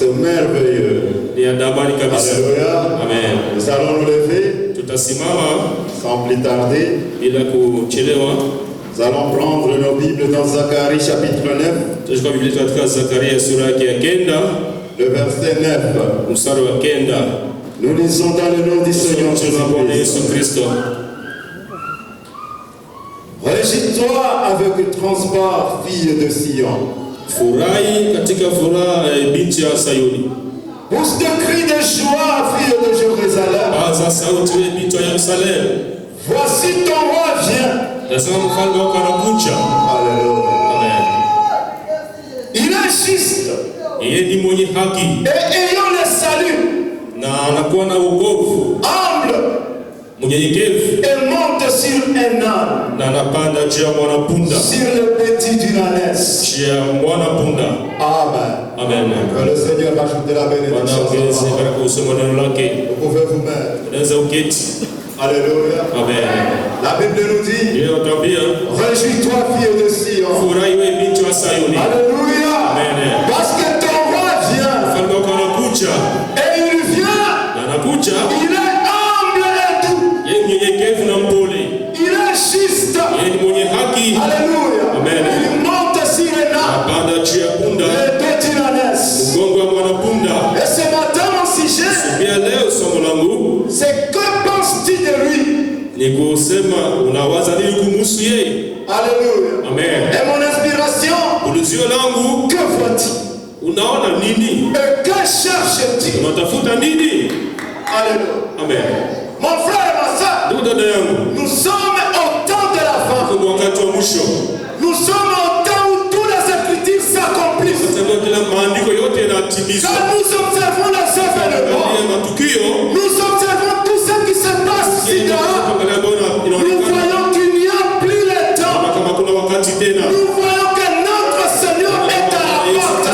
C'est merveilleux. Alléluia. Amen. Nous allons nous lever sans plus tarder. Nous allons prendre nos Bibles dans Zacharie chapitre 9. Le verset 9. Nous lisons dans le nom du Seigneur Jésus-Christ. Réjouis-toi avec transport, fille de Sion. Pousse de cris de joie, fille de Jérusalem. Voici ton roi vient. Alléluia. Il est juste. Et ayant le salut. Humble. Et monte sur un âne. Sur le petit d'une ânesse. Amen. Amen. Que le Seigneur rajoute la bénédiction. Vous pouvez vous mettre. Alléluia. Amen. La Bible nous dit, réjouis-toi, fille de Sion. Alléluia. Amen. Parce que ton roi vient. Et il vient. Il est humble et doux. Il est juste. Alléluia. Amen. Il monte sur un âne. Le petit ânesse. Et ce matin, mon sujet, c'est que penses-tu de lui? Alléluia. Amen. Et mon inspiration, que vois-tu? Et que cherches-tu? Alléluia. Amen. Mon frère et ma soeur, nous sommes au temps de la fin. Nous sommes au temps où toutes les écritures s'accomplissent. Quand nous observons les œuvres de Dieu, nous observons tout ce qui se passe ci-dehors. Nous voyons qu'il n'y a plus le temps. Nous voyons que notre Seigneur est à la porte.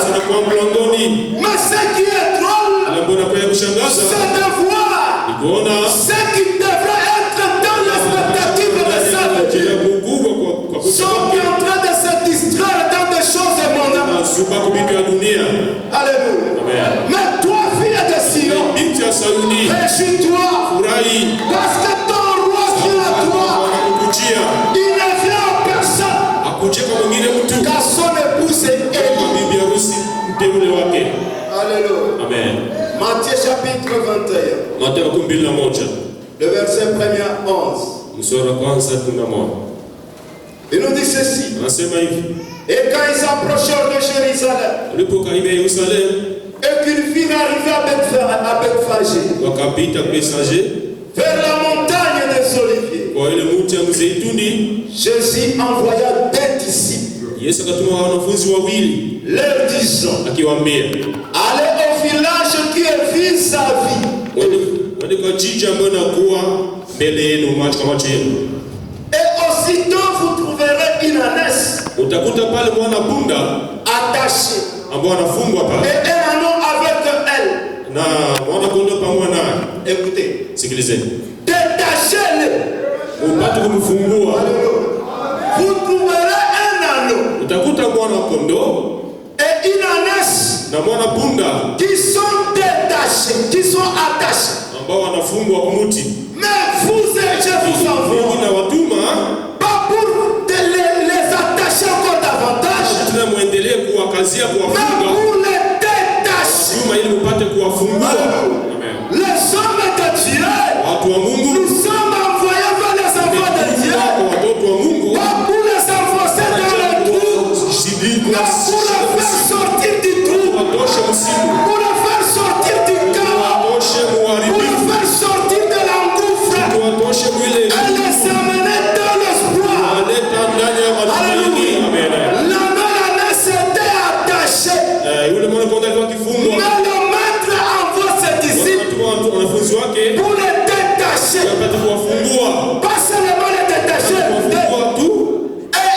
Mais ce qui est drôle, c'est de voir ce qui devrait être dans l'expectative de sa vie. Sont en train de se distraire dans des choses mondaines. Alléluia. Mais toi, fille de Sion, réjouis-toi. Parce que ton roi vient à toi. Il ne vient à personne. Car son épouse est Élie. Alléluia. Amen. Matthieu chapitre 21. Le verset 1er à 11. Il nous dit ceci. Et quand ils approchèrent de Jérusalem, et qu'ils firent arriver à Bethphagée, vers la montagne des Oliviers, Jésus envoya des disciples, leur disant, allez au village qui est vis-à-vis. Et aussitôt vous trouverez une ânesse attachée et un anneau avec elle. Écoutez, détachez-le. Vous trouverez un anneau et une ânesse qui sont détachés, qui sont attachés. Mais vous, je vous envoie pas pour les attacher encore davantage, mais pour les détacher. Les hommes de Dieu, nous sommes envoyés vers les enfants de Dieu, pas pour les enfoncer dans le trou, mais pour les faire sortir du trou, pour les faire sortir du chaos, pour les faire sortir de l'engouffre et les amener dans l'espoir. Alléluia. L'ânesse était attachée, mais le maître envoie ses disciples pour les détacher, pas seulement les détacher, et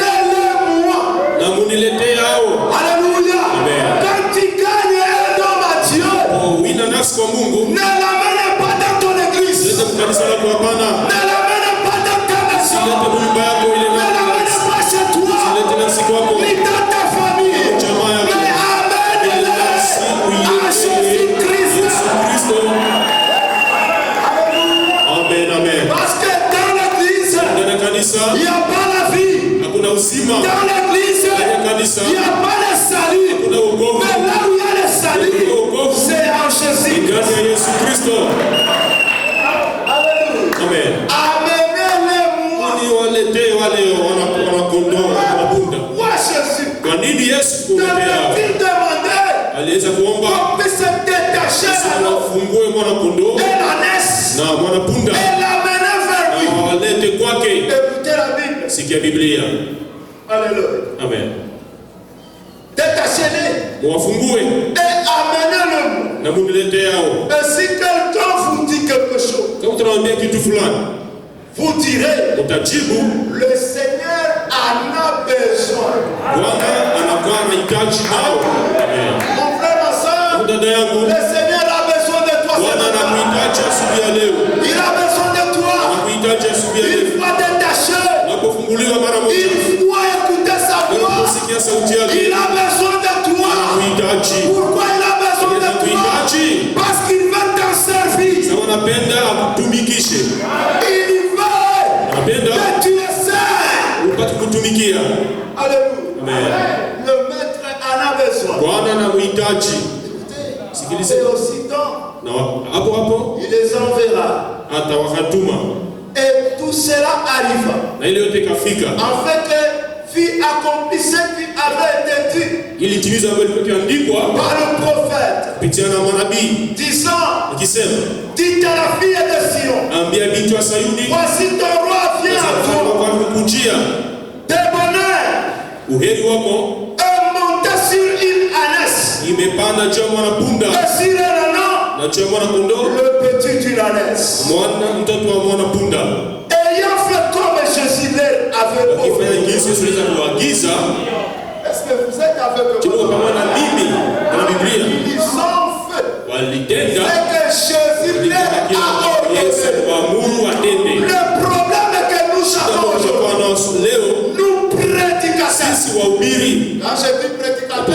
amenez-le-moi. Alléluia. Quand tu gagnes un homme à Dieu, ne l'amène pas dans ton église, ne l'amène pas dans ta maison, ne l'amène pas chez toi, ni dans ta famille, mais amène-le il n'y a pas de salut. Mais là où il y a le salut, c'est en Jésus. Amen. Amenez-les-moi. Moi, Jésus. Kwa nini Yesu kuletea? Aliweza kuomba afungue mwana kondoo na mwana punda na walete kwake. Sikia Biblia. Alléluia. Amen. Détachez-les. Mwafungue Et amenez-le. Na munilete yao. Et si quelqu'un vous dit quelque chose, kama tunaambia kitu fulani, vous direz, utajibu, le Seigneur en a besoin. Bwana anakuwa anahitaji nao. Mon frère, ma soeur, dada yangu, le Seigneur a besoin de toi. Bwana anakuhitaji asubuhi ya leo. Il a besoin de toi. Anakuhitaji asubuhi ya leo. Il faut détacher. Unapofunguliwa mara moja, Il faut écouter sa voix. usikia sauti yake. Il a besoin de toi. Anakuhitaji. Pourquoi il a besoin de toi? Parce qu'il veut t'en servir. Sawa, anapenda akutumikishe. Il veut Anapenda que tu le sers. upate kutumikia. Alléluia. Amen. Le maître en a besoin. Bwana anakuhitaji. Sikilize. Et aussitôt, na hapo il les enverra. Atawakatuma. Et tout cela arriva. Na ile yote kafika. En fait, fut accompli ce qui avait été dit. Ili timiza ambayo ilikuwa imeandikwa par le prophète. Kupitia na manabii. Disant, akisema, dites à la fille de Sion, ambia binti wa Sayuni, voici ton roi vient à toi. De bonheur. Uheri wako. Et monter sur une ânesse. Imepanda juu ya mwana punda. Et sur un âne. Na juu ya mwana kondoo. Le petit d'une ânesse. Mwana mtoto wa mwana punda. Ayant fait comme Jésus leur avait wakifanya jinsi Yesu aliweza kuagiza. Est-ce que vous êtes avec moi? Tuko pamoja na mimi na Biblia. Ils ont fait. Walitenda. C'est que Jésus leur a ordonné. Yesu waamuru watende. Le problème est que nous savons aujourd'hui. Nous prédicateurs. Sisi wahubiri. Quand je dis prédicateurs,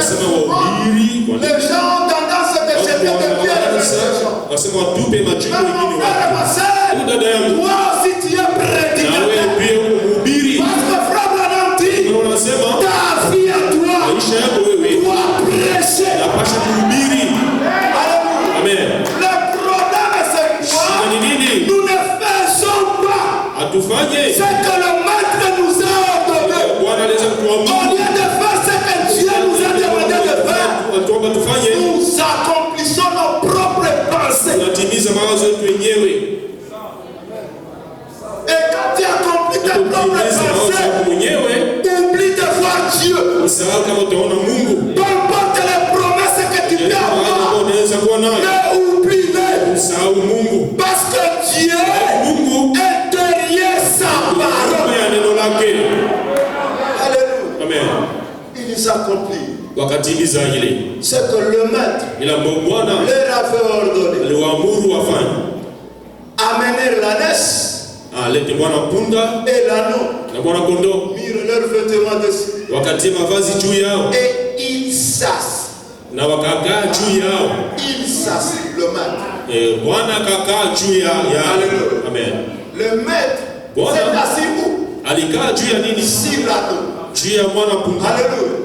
les gens ont tendance à jeter des pierres à ces gens. Wasema watupe majibu mengine. Dada yangu, toi aussi tu es prédicateur. Na wewe pia mhubiri. Parce que frère Branham dit, unasema ta vie à toi, maisha yako wewe, doit prêcher. Napasha kuhubiri. Amen. Le problème c'est quoi? Nous ne faisons pas. Atufanye. C'est que le maître nous a ordonné. Bwana aliweza kutuamuru. Au lieu de faire ce que Dieu nous a demandé de faire, nous accomplissons nos propres pensées. Tunatimiza mawazo yetu wenyewe. Et quand tu accomplis tes propres pensées, oublie de voir Dieu. Peu importe les promesses que tu peux avoir, mais oublie-les. Parce que Dieu est derrière sa parole. Alléluia. Amen. Il s'accomplit. C'est que le maître leur avait ordonné. Amener l'ânesse alete mwana punda et l'anneau. Na mwana kondoo. Mirent leurs vêtements dessus. Wakatia mavazi juu yao. Et ils s'assent. Na wakakaa juu yao. Ils s'assent, le maître. Bwana akakaa juu ya. Amen. Le maître s'est assis où? Alikaa juu ya nini? Sur l'anneau. Juu ya mwana punda. Alléluia.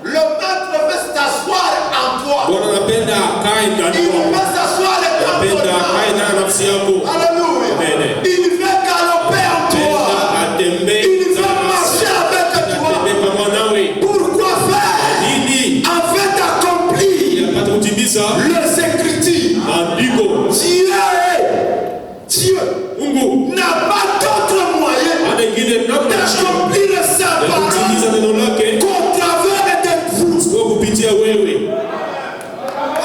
Le maître veut s'asseoir en toi. Bwana anapenda akae ndani yako. Il veut s'asseoir en toi. Anapenda akae ndani ya nafsi yako. Alléluia. Amen. Il veut galoper en toi. Il veut marcher avec toi. Pourquoi faire? Afin d'accomplir les Écritures. Dieu n'a pas d'autre moyen d'accomplir sa parole qu'au travers de vous.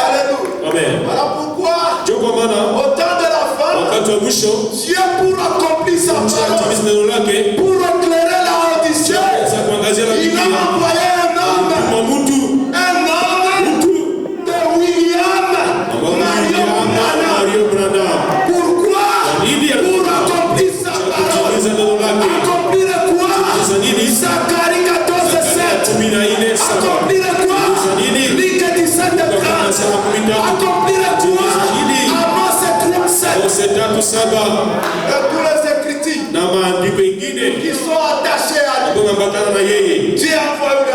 Alléluia. Amen. Voilà pourquoi au temps de la fin, Dieu pour accomplir sa parole, pour éclairer la audition, il a envoyé un homme de William Mario Branham. Pourquoi? Pour accomplir sa parole. Accomplir quoi? Zacharie 14:7. Accomplir quoi? Luc 17:30. Accomplir quoi? Amos 3:7. Et tous les écritures qui sont attachés à lui. Dieu a envoyé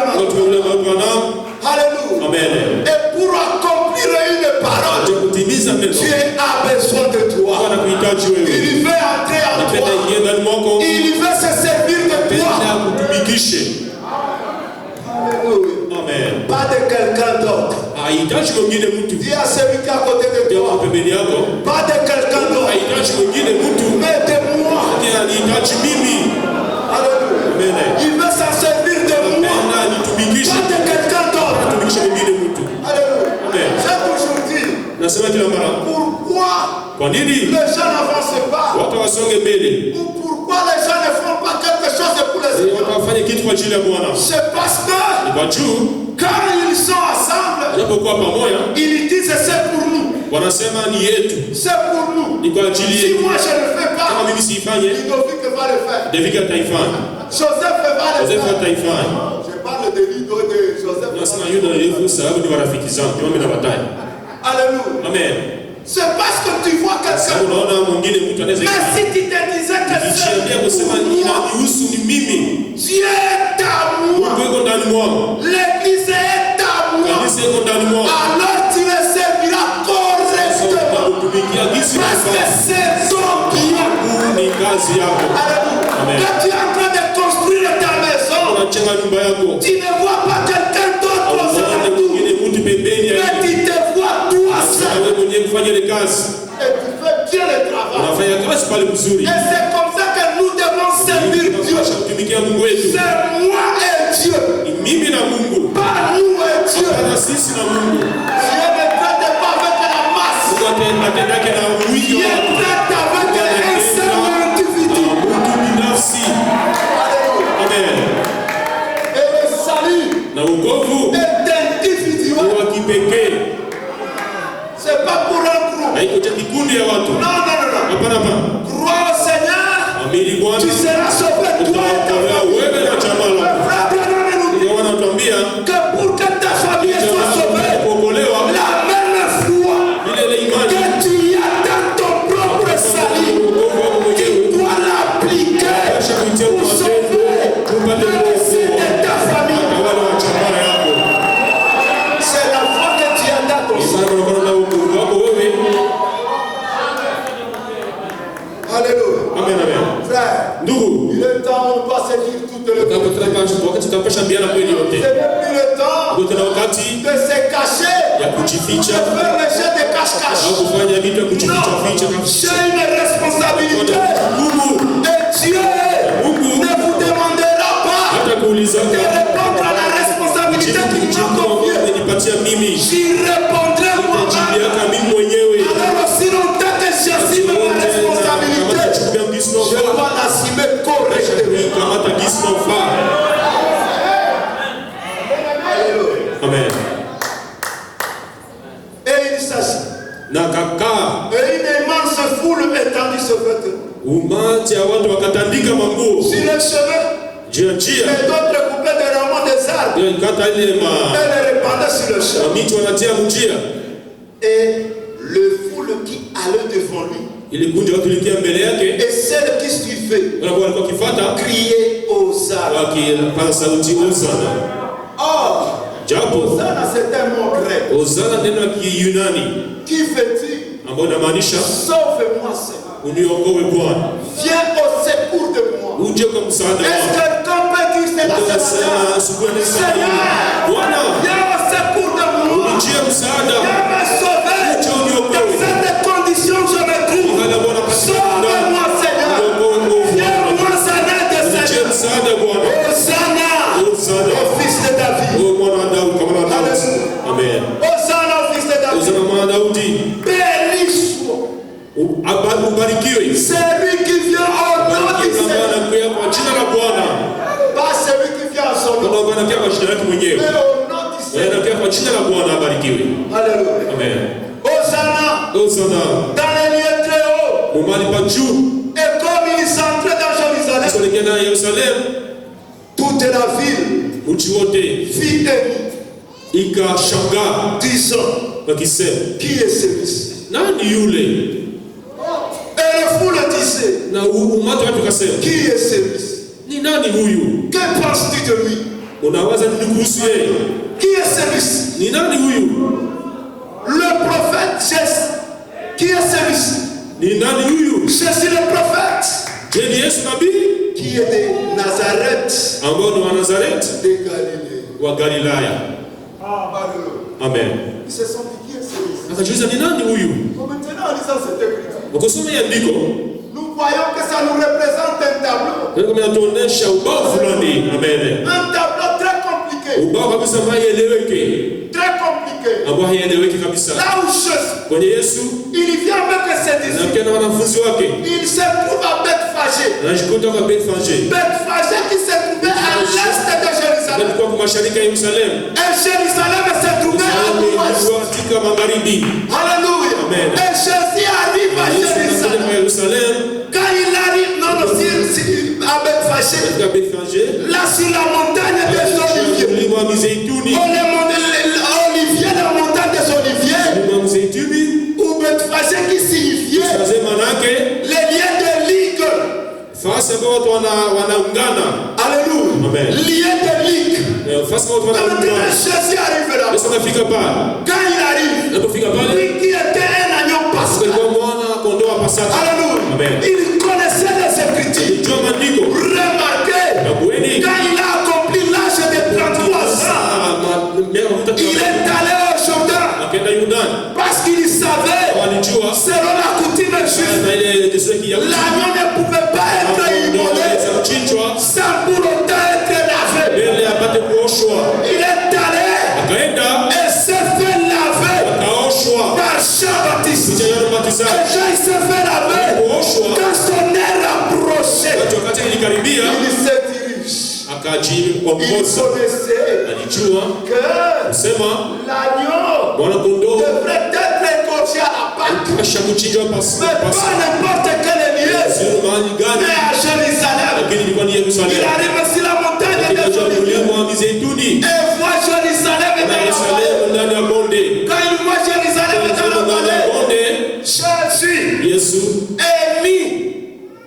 de quelqu'un d'autre. Haitaji mwingine mtu. Dis à celui qui est à côté de toi. Pembeni yako. Pas de quelqu'un d'autre. Haitaji mwingine mtu. Mais de moi. Anahitaji mimi. Alléluia. Amen. Il veut s'en servir de moi. Pas de quelqu'un d'autre. Alléluia. J'ai toujours dit. Nasema kila mara. Pourquoi Kwa nini les gens n'avancent pas? watu wasonge mbele? Ou pourquoi les gens ne font pas quelque chose pour les autres? Watu wafanye kitu kwa ajili ya Bwana. C'est parce que Kwa juu quand ils sont ensemble, wanapokuwa pamoja, ils disent c'est pour nous. wanasema ni yetu. C'est pour nous. Ni kwa ajili Si yetu. moi je ne fais Kama pas, mimi siifanye, Ludovic va le faire. David ataifanya. Joseph va le Joseph faire. ataifanya. Je parle de Ludo et de Joseph. Nasema Yuda na Yesu sababu ni marafiki zangu, ndio mimi nawataja. Alléluia. Amen. C'est parce que tu vois quelqu'un. Unaona mwingine mtu anaweza Mais si tu te disais que kujiambia kusema c'est moi, inanihusu ni mimi. Dieu est à moi. Mungu yuko ndani mwangu. L'église est à moi. Kanisa yuko ndani mwangu. Alors tu le serviras correctement. Kutumikia gisi Parce que c'est ton bien. ni kazi yako. Amen. Quand tu es en train de construire ta maison, Unajenga nyumba yako. tu ne vois pas quelqu'un d'autre aux alentours. Mwingine mtu pembeni ya Mais tu te vois toi seul. wewe mwenyewe kufanya ile kazi. Et tu fais bien le travail. Unafanya kazi pale vizuri. Et c'est comme ça que nous devons servir Dieu. Tunapaswa kutumikia Mungu wetu. C'est moi et Dieu. Ni mimi na Mungu. Pas nous et Dieu. Na sisi na Mungu. Dieu ne traite pas avec la masse. Mungu atendake na wingi Dieu wa watu. traite avec un seul individu. Mtu binafsi. Amen. Et le salut Na wokovu est individuel. wa kipekee. C'est pas pour un groupe. Haiko cha kikundi ya watu. Non, non, non, non. Hapana hapana. Crois au Seigneur. Amini Bwana. Tu seras sauvé, toi et ta Utaokolewa famille. wewe na jamaa lako. Frère Branham nous dit Ndio wanatuambia que pour que ta famille soit sauvée, kuokolewa la même foi ile imani que tu as dans ton propre salut, tu dois l'appliquer pour sauver le récit de ta famille. wale wa jamaa yako. C'est la foi que tu as dans ton salut. Sasa unaona wokovu wako wewe. Alléluia. Amen amen. Frère, Ndugu, il est temps, on doit se dire toutes les wakati tutapasha mbiana kweli Ce yote. n'est plus le temps Ndio tena wakati de se cacher, ya de kujificha faire le jeu de cache-cache. au kufanya vitu ya kujificha Non, ficha. j'ai une responsabilité. Mungu Et Dieu ne vous demandera pas hata kuuliza de répondre à la responsabilité qu'il m'a confiée. amenipatia mimi. J'y répondrai moi-même. Jibiaka mimi mwenyewe. Alors aussi longtemps que j'assume ma responsabilité, je dois l'assumer correctement. Kamata gisi nafaa. Amen. Et il s'agit. Na kaka Et une immense foule étendit ce vêtement umati ya watu wakatandika manguo sur le chemin. juu ya njia. Et d'autres coupaient des rameaux des arbres Ndio ikata ile et les répandaient sur le chemin. miti wanatia mjia. Et le foule qui allait devant lui Ile kundi watu likia mbele yake et celle qui suivait wanakuwa walikuwa kifuata criaient Hosanna. wakipaza sauti Hosana. Or, Japo Hosanna c'est un mot grec. Hosana neno la Kiyunani Qui fait-il? ambao inamaanisha Sauve-moi Seigneur. uniokoe Bwana. Viens au secours de moi. Uje kwa msaada Est-ce wangu. que quelqu'un peut dire cela ce Tunasema matin? asubuhi ni Seigneur, Bwana, viens au secours de moi. unijie msaada. Viens me sauver. Dans cette condition je me trouve. Sauve-moi Seigneur. Viens-moi en aide Unijie Seigneur. msaada Bwana. Hosanna Hosana. au fils de David. O mwana wa Daudi kama na Daudi. Amen. Hosanna au fils de David. Hosana mwana wa Daudi. Béni soit Ubarikiwe. celui qui vient au nom du Seigneur. Anakuja kwa jina la Bwana. Pas celui qui vient en son nom. Bwana anakuja kwa jina lake mwenyewe. Mais au nom du Seigneur. Anakuja kwa jina la Bwana abarikiwe. Alléluia. Amen. Hosanna Hosana. dans les lieux très hauts. Umali pa juu. Et comme il s'entrait dans Jérusalem, Tuelekea na Yerusalemu. toute la ville Mji wote fit ému, ikashangaa disant, wakisema, qui est celui-ci? nani yule? Et la foule disait, Na umati watu kasema, qui est celui-ci? ni nani huyu? Que penses-tu de lui? Unawaza nini kuhusu yeye? Qui est celui-ci? Ni nani huyu? Le prophète Jésus. Qui est celui-ci? Ni nani huyu? Jésus le prophète. Je ni Yesu nabii Qui est de Nazareth ambao ni wa Nazareti de Galilée. wa Galilaya. Amen. Ils se sont dit qui est celui-ci? Akajiuliza ni nani huyu? Maintenant, en lisant cette écriture, Ukisoma hii andiko, nous voyons que ça nous représente un tableau. kama inatuonesha ubao fulani. Amen. Un tableau très compliqué. Ubao kabisa ambao haieleweki. Très compliqué. Ambao haieleweki kabisa. Là où Jésus, Kwenye Yesu, il vient avec ses na disciples. pia na wanafunzi wake. Il se trouve à Bethphagée. Anajikuta kwa Bethphagée. Bethphagée qui se trouvait à l'est de Jérusalem. Alikuwa kwa mashariki ya Yerusalem. Et Jérusalem se trouvait à l'ouest. Katika magharibi. Alléluia. Amen. Et Jésus arrive à Jérusalem. Quand il arrive à Bethphagée, là sur la montagne des Oliviers, Olivier, la montagne des Oliviers, ou Bethphagée qui signifiait les liens de ligue. Alléluia. Liens de ligue. Maintenant Jésus arrive là. Quand il arrive, lui qui était un agneau pascal, alléluia, il connaissait les Écritures. Remarquez, quand il a accompli l'âge de 33 ans, il est allé au Jourdain parce qu'il savait, selon la coutume juive, l'agneau ne pouvait pas être immolé sans pour autant être lavé. Il est allé et s'est fait laver par Jean-Baptiste. Et Jean il s'est fait laver. Quand son air approché, il se dirige. Il connaissait que l'agneau devrait être égorgé à la Pâque. Mais pas n'importe quel lieu. Mais à Jérusalem. Il arrive sur la montagne des Oliviers. Et voit Jérusalem dans la vallée. Quand il voit Jérusalem dans la vallée, Jésus est mis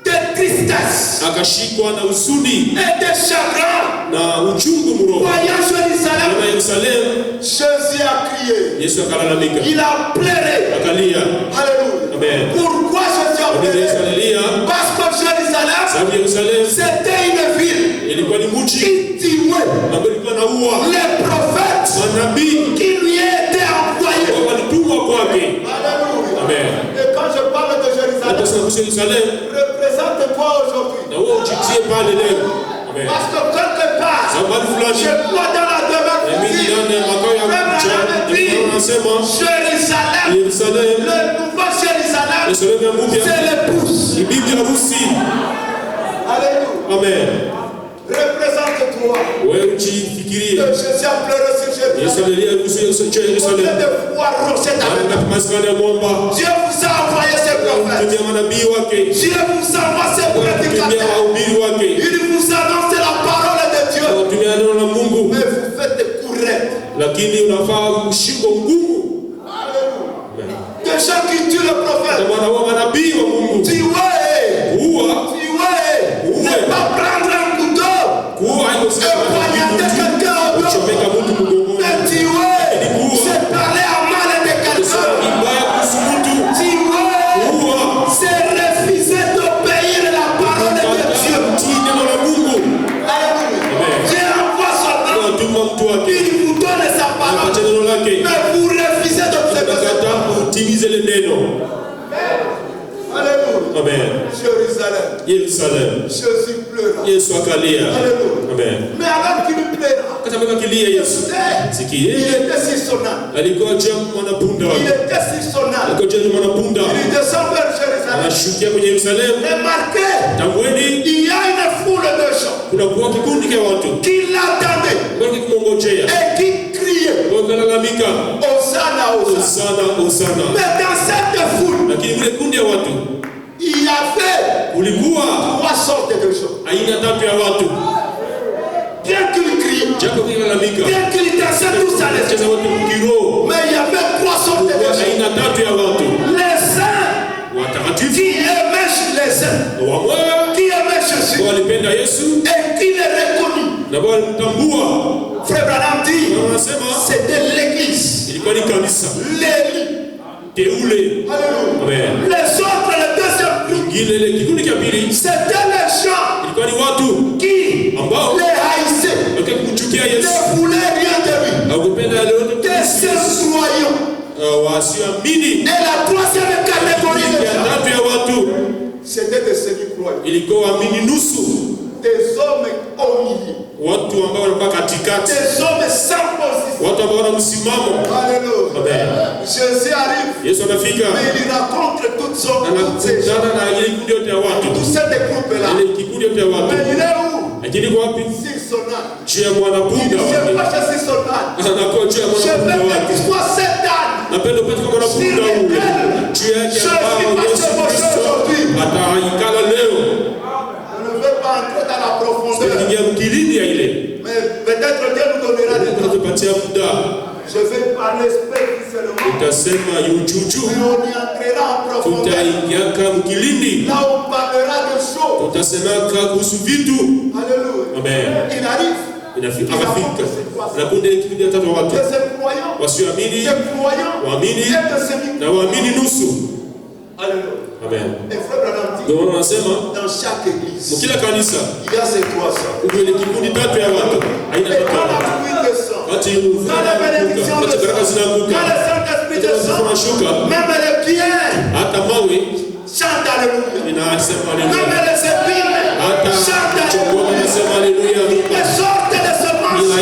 de tristesse akashikwa na huzuni et de chagrin. Na uchungu mro. Voyant Jérusalem, Jésus a crié. Yesu akalalamika. Il a pleuré. Akalia. Alléluia. Amen. Pourquoi Jésus a pleuré? Parce que Jérusalem, c'était une ville qui tuait les prophètes qui lui étaient envoyés. Alléluia. Amen. Et quand je parle de Jérusalem, représente-toi aujourd'hui. Parce que quelque part, je vois dans la demeure Jérusalem, le nouveau Jérusalem, c'est l'épouse. Alléluia. Amen. Représente-toi. Jésus a pleuré sur Jérusalem. Combien de fois roché ta main? Dieu vous a envoyé ses prophètes. Dieu vous envoie ses prédicateurs. Il vous annonce la parole de Dieu. Mais vous faites des courettes. Des gens qui tuent le prophète. Ne pas prendre un couteau et poignarder quelqu'un au dos. Mais tuer, c'est parler à mal de quelqu'un. Tuer, c'est refuser d'obéir à la parole de Dieu. Dieu envoie son nom. Il vous donne sa parole. Mais vous refusez d'observer sa parole. Alléluia. Amen. Jérusalem. Jésus pleura. Alléluia. Amen. Mais alors qu'il pleura, il était sur son âne. Il était sur son âne. Il descend vers Jérusalem. Remarquez, il y a une foule de gens qui l'attendaient et qui criaient Hosanna. Mais dans cette foule, il y avait trois sortes de gens. Bien qu'ils crient, bien qu'ils dansaient tous à l'espace, mais il y avait trois sortes de gens. Les saints qui aimaient les saints, qui aimaient Jésus et qui les reconnurent. Frère Branham dit, c'était l'église. L'élie. Les autres, les deuxième groupe, c'était les gens qui les haïssaient, ne voulaient rien de lui. wasioamini. Et la troisième catégorie de gens, tatu ya watu c'était de ceux qui croient. ilikuwa waamini nusu, Des hommes au milieu. watu ambao walikuwa katikati, Des hommes sans position. watu ambao wana msimamo. Alléluia. Amen. Jésus arrive. Yesu anafika, Mais il rencontre toutes sortes de gens. anakutana na ile kikundi yote ya watu, Tous ces groupes-là. ile kikundi yote ya watu. Mais il est où? Lakini kwa wapi? Sur son âne. Juu ya mwanapunda Il wake. se penche sur son âne. Anakuwa juu ya Je veux mwanapunda que wake. tu sois cet âne. Napenda upate kama mwanapunda ule juu yake ambao Yesu Kristo ataikala leo. On ne veut pas entrer dans la profondeur. Ingia mkilindi ya ile. Mais peut-être Dieu nous donnera des temps. Tupatia muda. Je vais parler spécialement. Utasema yujuju. Mais on y entrera en profondeur. Tutaingiaka mkilindi. Là on parlera de choses. Tutasemaka kuhusu vitu. Alléluia. Amen. Il arrive. Inafika. Na kundi ile kikundi ya tatu watu. Que ces croyants. Wasioamini, Ces croyants. waamini Et de ceux na waamini nusu. Alléluia. Amen. Et frère Branham dit, Ndio wanasema dans chaque église, mkila kanisa il y a ces 300. kuna ile kikundi tatu ya watu. Aina Et tatu. quand la pluie descend, Kati quand la bénédiction kati baraka descend, zinaanguka. quand le Saint-Esprit descend, même les pierres Hata mawe chantent Alléluia. inasema Même haleluya. les épines Hata chantent chokoni Alléluia. inasema haleluya. Les sortes de semences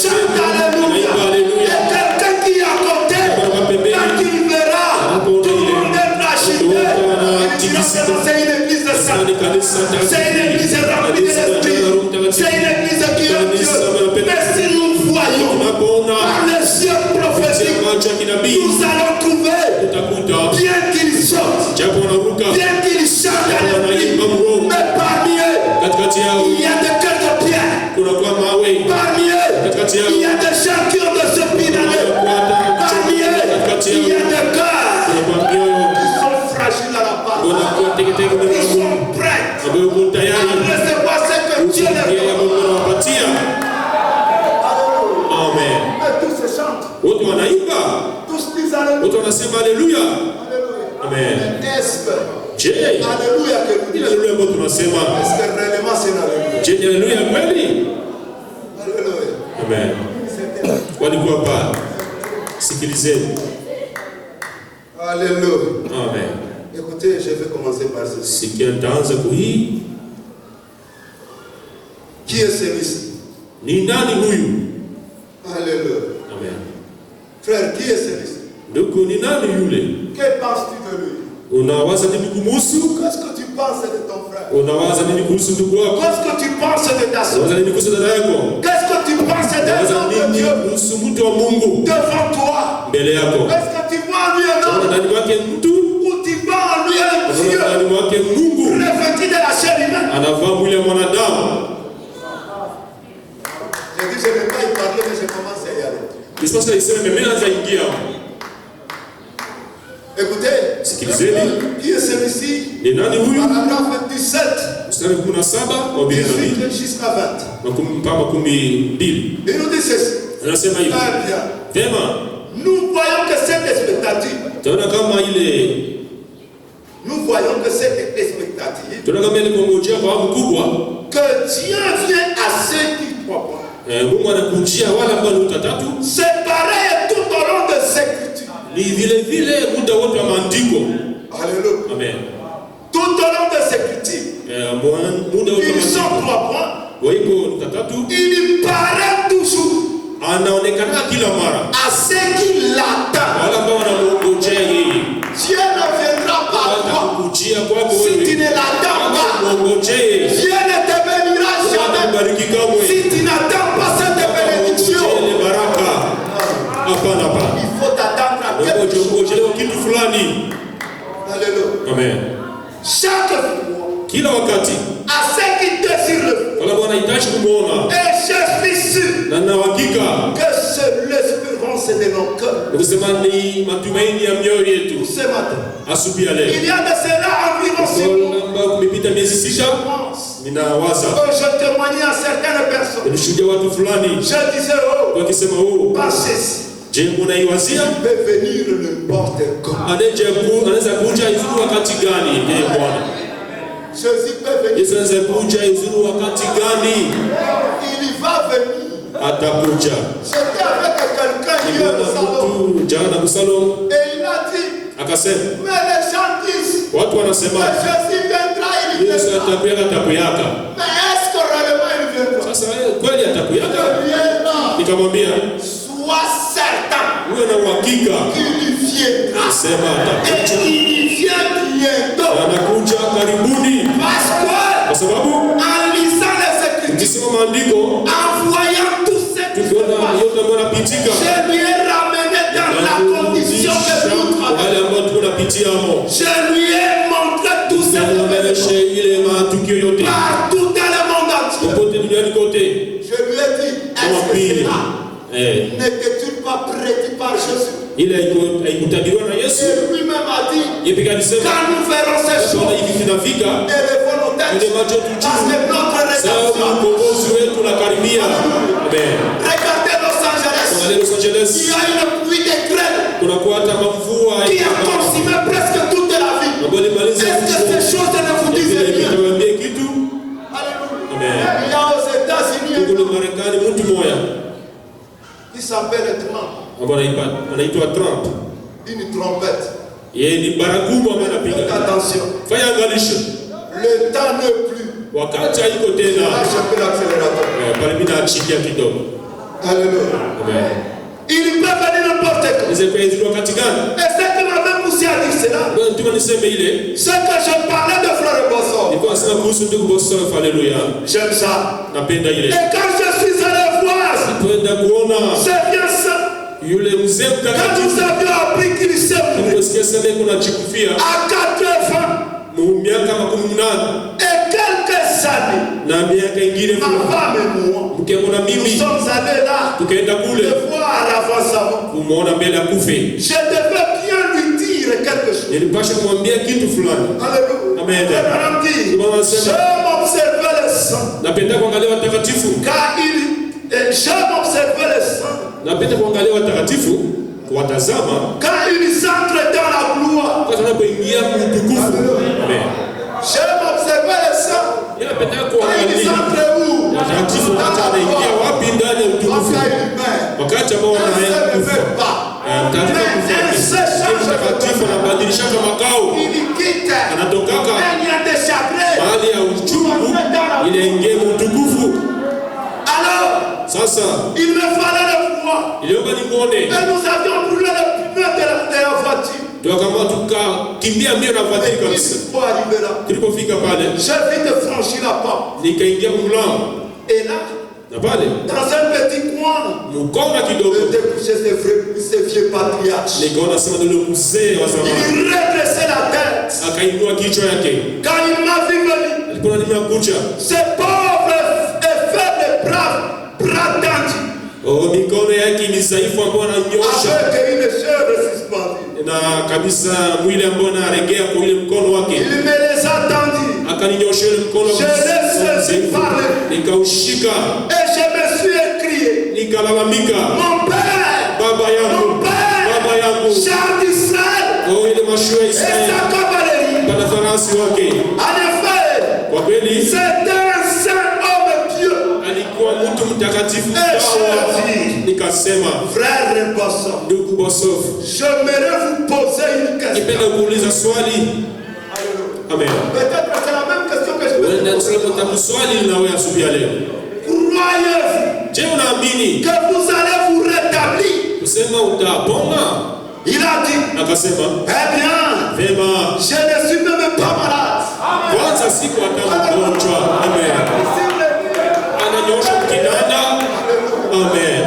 chantent Alléluia. Et quelqu'un qui est à côté, quand il verra tout le monde est agité, il dira c'est une église de sang. C'est une église remplie de l'esprit. C'est une église qui aime Dieu. Mais si nous voyons par les yeux prophétiques, nous allons trouver, bien qu'ils sortent, bien qu'ils chantent à l'esprit, mais parmi eux, il y a de quelques pierres. Parmi eux, il y a des gens qui ont des épines dans eux. Parmi eux, il y a des gars qui sont fragiles à la parole. Ils sont prêts à recevoir ce que Dieu leur donne. Amen. Et tous se chantent. Wote wanaimba, Tous disent Alléluia. wote wanasema haleluya. Alléluia. Amen. Est-ce que Je, Alléluia que nous ile disons? haleluya ambayo tunasema, Est-ce que réellement c'est l'Alléluia? je ni haleluya kweli? Alléluia. Amen. C'était là. Walikuwa pale. Sikilizeni. Alléluia. Amen. Écoutez, je vais commencer par ceci. Sikia nitaanza kuhii. Qui est celui-ci? Ni nani huyu? Alléluia. Amen. Frère, qui est celui-ci? Ndugu, ni nani yule? Que penses-tu de lui? Unawaza nini kumhusu? Qu'est-ce que tu penses de ton frère? Unawaza nini kuhusu ndugu wako? Qu'est-ce que tu penses de ta soeur? Unawaza nini kuhusu dada yako? Qu'est-ce que tu penses d'un Unawaza homme de nini Dieu kuhusu mtu wa Mungu devant toi? mbele yako? Est-ce que tu vois en lui un Unaona homme ndani mwake mtu? ou tu vois en lui un Unaona Dieu ndani mwake Mungu? revêtu de la chair humaine? Anavaa mwili wa mwanadamu. J'ai dit, je ne vais pas y parler, mais je commence à y aller. Kisasa iseme mimi naanza ingia. Écoutez, Sikilizeni. qui est celui-ci? Ni nani huyu? Paragraphe 17, Mstari 17 wa Biblia 18 jusqu'à 20. mpaka 12. Il nous dit ceci. Anasema hivi. Très bien. Vema, Nous voyons que cette expectative, tunaona kama ile nous voyons que cette expectative, tunaona kama ile kungojea kwa hamu kubwa, que Dieu vient à ceux qui croient pas. Mungu anakujia wale ambao ni utatu. C'est pareil tout au long de ces écritures. Ni vile vile muda wote wa maandiko. Alléluia. Amen. Tout au long de ces écritures, Muda wote wa ils sont maandiko. 3 points. Waiko utatu. Il paraît toujours Anaonekana kila mara. à ceux qui l'attendent. Wale ambao wanamngojea yeye. Dieu ne viendra pas à toi Atakujia kwako si tu wewe. ne l'attends pas. Mngojee. Dieu ne te bénira jamais Atakubariki kamwe. si tu n'attends pas cette bénédiction. Ile baraka. Hapana hapana. Il faut t'attendre à quelque chose. Ngojelewa kitu fulani. Alléluia. Amen. Chaque fois, Kila wakati à ceux qui désirent le faire, wala wanahitaji kumuona et je suis sûr na na hakika que c'est l'espérance de nos cœurs. kusema ni matumaini ya mioyo yetu Ce matin, asubuhi ya leo. il y a de cela environ 6 mois. Ambao kumepita miezi Je 6 pense ninawaza que je témoignais à certaines personnes. nilishuhudia watu fulani Je disais, oh, wakisema pensez-y. je, munaiwazia Il peut venir n'importe quand. anaweza kuja izuru wakati gani? Bwana Jésus peut venir. Yesu anaweza kuja izuru wakati gani? Il va venir. Atakuja. J'étais avec quelqu'un hier au salon. Salomon. jana Absalom Et il a dit, akasema, mais les gens disent, watu wanasema Jésus viendra, il Yesu viendra. atakuyaka. Mais est-ce que réellement il viendra? Sasa kweli atakuyaka? Il viendra. Nikamwambia Sois certain uwe na uhakika, qu'il viendra. sema Et atakuja, il vient bientôt. anakuja karibuni, Parce que, kwa sababu en lisant les Écritures, ukisoma maandiko en voyant tout ce qui se tukiona passe, yote ambayo yanapitika, je lui ai ramené dans la condition que nous wale travaillons. ambao tunapitiamo, Je lui ai montré tout ce qui namuoneshe ile matukio yote partout dans le monde entier. popote duniani kote. Je lui ai dit, Kama est-ce que pili cela n'était-il pas prédit par Jésus? ile haikutabiriwa na Yesu? Et lui-même a dit, Yeye pia alisema quand nous verrons ces tunaona choses, hivi vinafika, élevons nos têtes, ile macho parce tuchue, que notre sababu rédemption, mkombozi wetu unakaribia. Amen. regardez Los Angeles, Angalia Los il Angeles, y a une pluie de grêle kunakuwa hata mvua qui a consumé presque toute la ville. ambayo ilimaliza Est-ce que ces choses ne vous disent rien? Nitamwambia kitu. Alléluia. Amen. Il y a aux États-Unis Kule Marekani mtu mmoja qui s'appelle Trump, ambaye anaitwa Trump, une trompette. yeye ni baragumu ambaye Faites anapiga. attention, Fanya angalisho, le temps n'est plus. wakati haiko tena. Lâche un peu l'accélérateur. Pale mimi naachilia kidogo. Alléluia. Amen. Il peut venir n'importe quand. Niweze kuenzi wakati gani? Et ce qui m'a même poussé à dire cela, Bwana tuma niseme ile. c'est que je parlais de frère Bosso. Nilikuwa nasema kuhusu ndugu Bosof, haleluya. J'aime ça. Napenda ile. Et quand je suis allé voir, Kwenda kuona c'est bien ça. yule mzee Quand mtakatifu. nous avions appris qu'il s'est brûlé Niliposikia sema kuna jikufia à 4 ans miaka 18 et quelques années, na miaka ingine ma femme et moi, mke na nous mimi sommes allés là tukaenda de kule voir l'avancement. kumwona mbele ya kufe. Je devais bien lui dire quelque chose. Nilipasha kumwambia kitu fulani. Alléluia. Amen. Abraham dit, Comment ça je m'observais le sang. Napenda kuangalia watakatifu. J'ai observé le sang. Napenda kuangalia watakatifu, kuwatazama Quand ils entrent dans la gloire, wakati wanapoingia utukufu. Amen. j'ai observé le sang. Napenda Quand ils kuangalia entrent où? watakatifu wakati wanaingia wapi ndani ya utukufu. Wakati ambao wanaenda kufa. Mtakatifu anabadilisha makao. Anatokaka mahali ya uchungu ile ingie utukufu. Sasa il me fallait le voir. iliomba nimuone. Et nous avions brûlé le pneu de la voiture. Tukakimbia mbio na voiture kabisa. Pour arriver là, Tulipofika pale, j'ai vite franchi la porte. nikaingia mlango. Et là, Na pale dans un petit coin, mkona kidogo était couché ces vieux patriarches. nikaona sema ndio mzee wa zamani. Il redressait la tête. Akainua kichwa yake. Quand il m'a vu venir, Alikuwa nimekuja. ces pauvres et faibles braves bras tendus, Mikono yake ni dhaifu ambayo ananyosha avec une chair suspendue. na kabisa mwili ambao anaregea kwa ile mkono wake. Il me les a tendus. Akaninyosha ile mkono. Je les ai parlé. Nikaushika. Et je me suis écrié, Nikalalamika. mon père, Baba yangu. mon père, Baba yangu. char d'Israël, Ile mashua ya et Israeli. sa cavalerie. Pana farasi wake. En effet, Kwa kweli c'était un saint homme pieux. alikuwa mtu mtakatifu. Nikasema, Frère Bosso, ndugu Bosof, j'aimerais vous poser une question. nipenda kuuliza swali. Amen. Peut-être que c'est la même question que je vais Wenda vous poser. tunapata swali na wewe asubuhi ya leo. Croyez-vous Je, unaamini que vous allez vous rétablir? kusema utapona? Il a dit, Akasema, eh bien, vema, je ne suis même pas malade. kwanza siku hata mgonjwa. Amen. Ananyosha kitanda. Amen.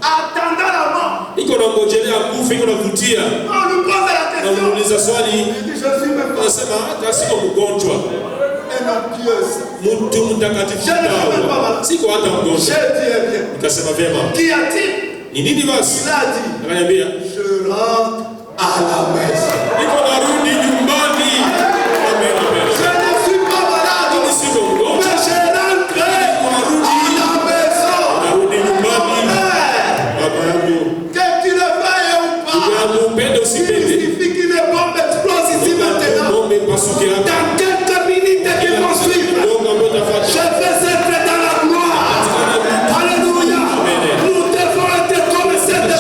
Attendant la mort, Iko na ngojelea kufa, iko navutia. on lui pose la question. Namuuliza swali, Il dit, je suis même pas anasema hata siko mgonjwa. un homme pieux. Mtu mtakatifu dawa. Siko hata J'ai mgonjwa. dit, eh bien, Nikasema vema. qu'y a-t-il? Ni nini basi? Il a dit, Akaniambia, je rentre à la maison. niko narudi nyumbani. Amen. Amen. Je ne suis pas malade, Mimi siko mgonjwa. mais je rentre à la maison. Narudi nyumbani. Frère, Baba yangu, que tu le veuilles ou pas, yangu upende il usipende. suffit qu'une bombe explose ici maintenant. Bombe ipasuke hapa. Dans quelques minutes qui vont suivre, Ndogo ambayo itafuata. je vais entrer dans la gloire. Alléluia. Nous devons être comme cette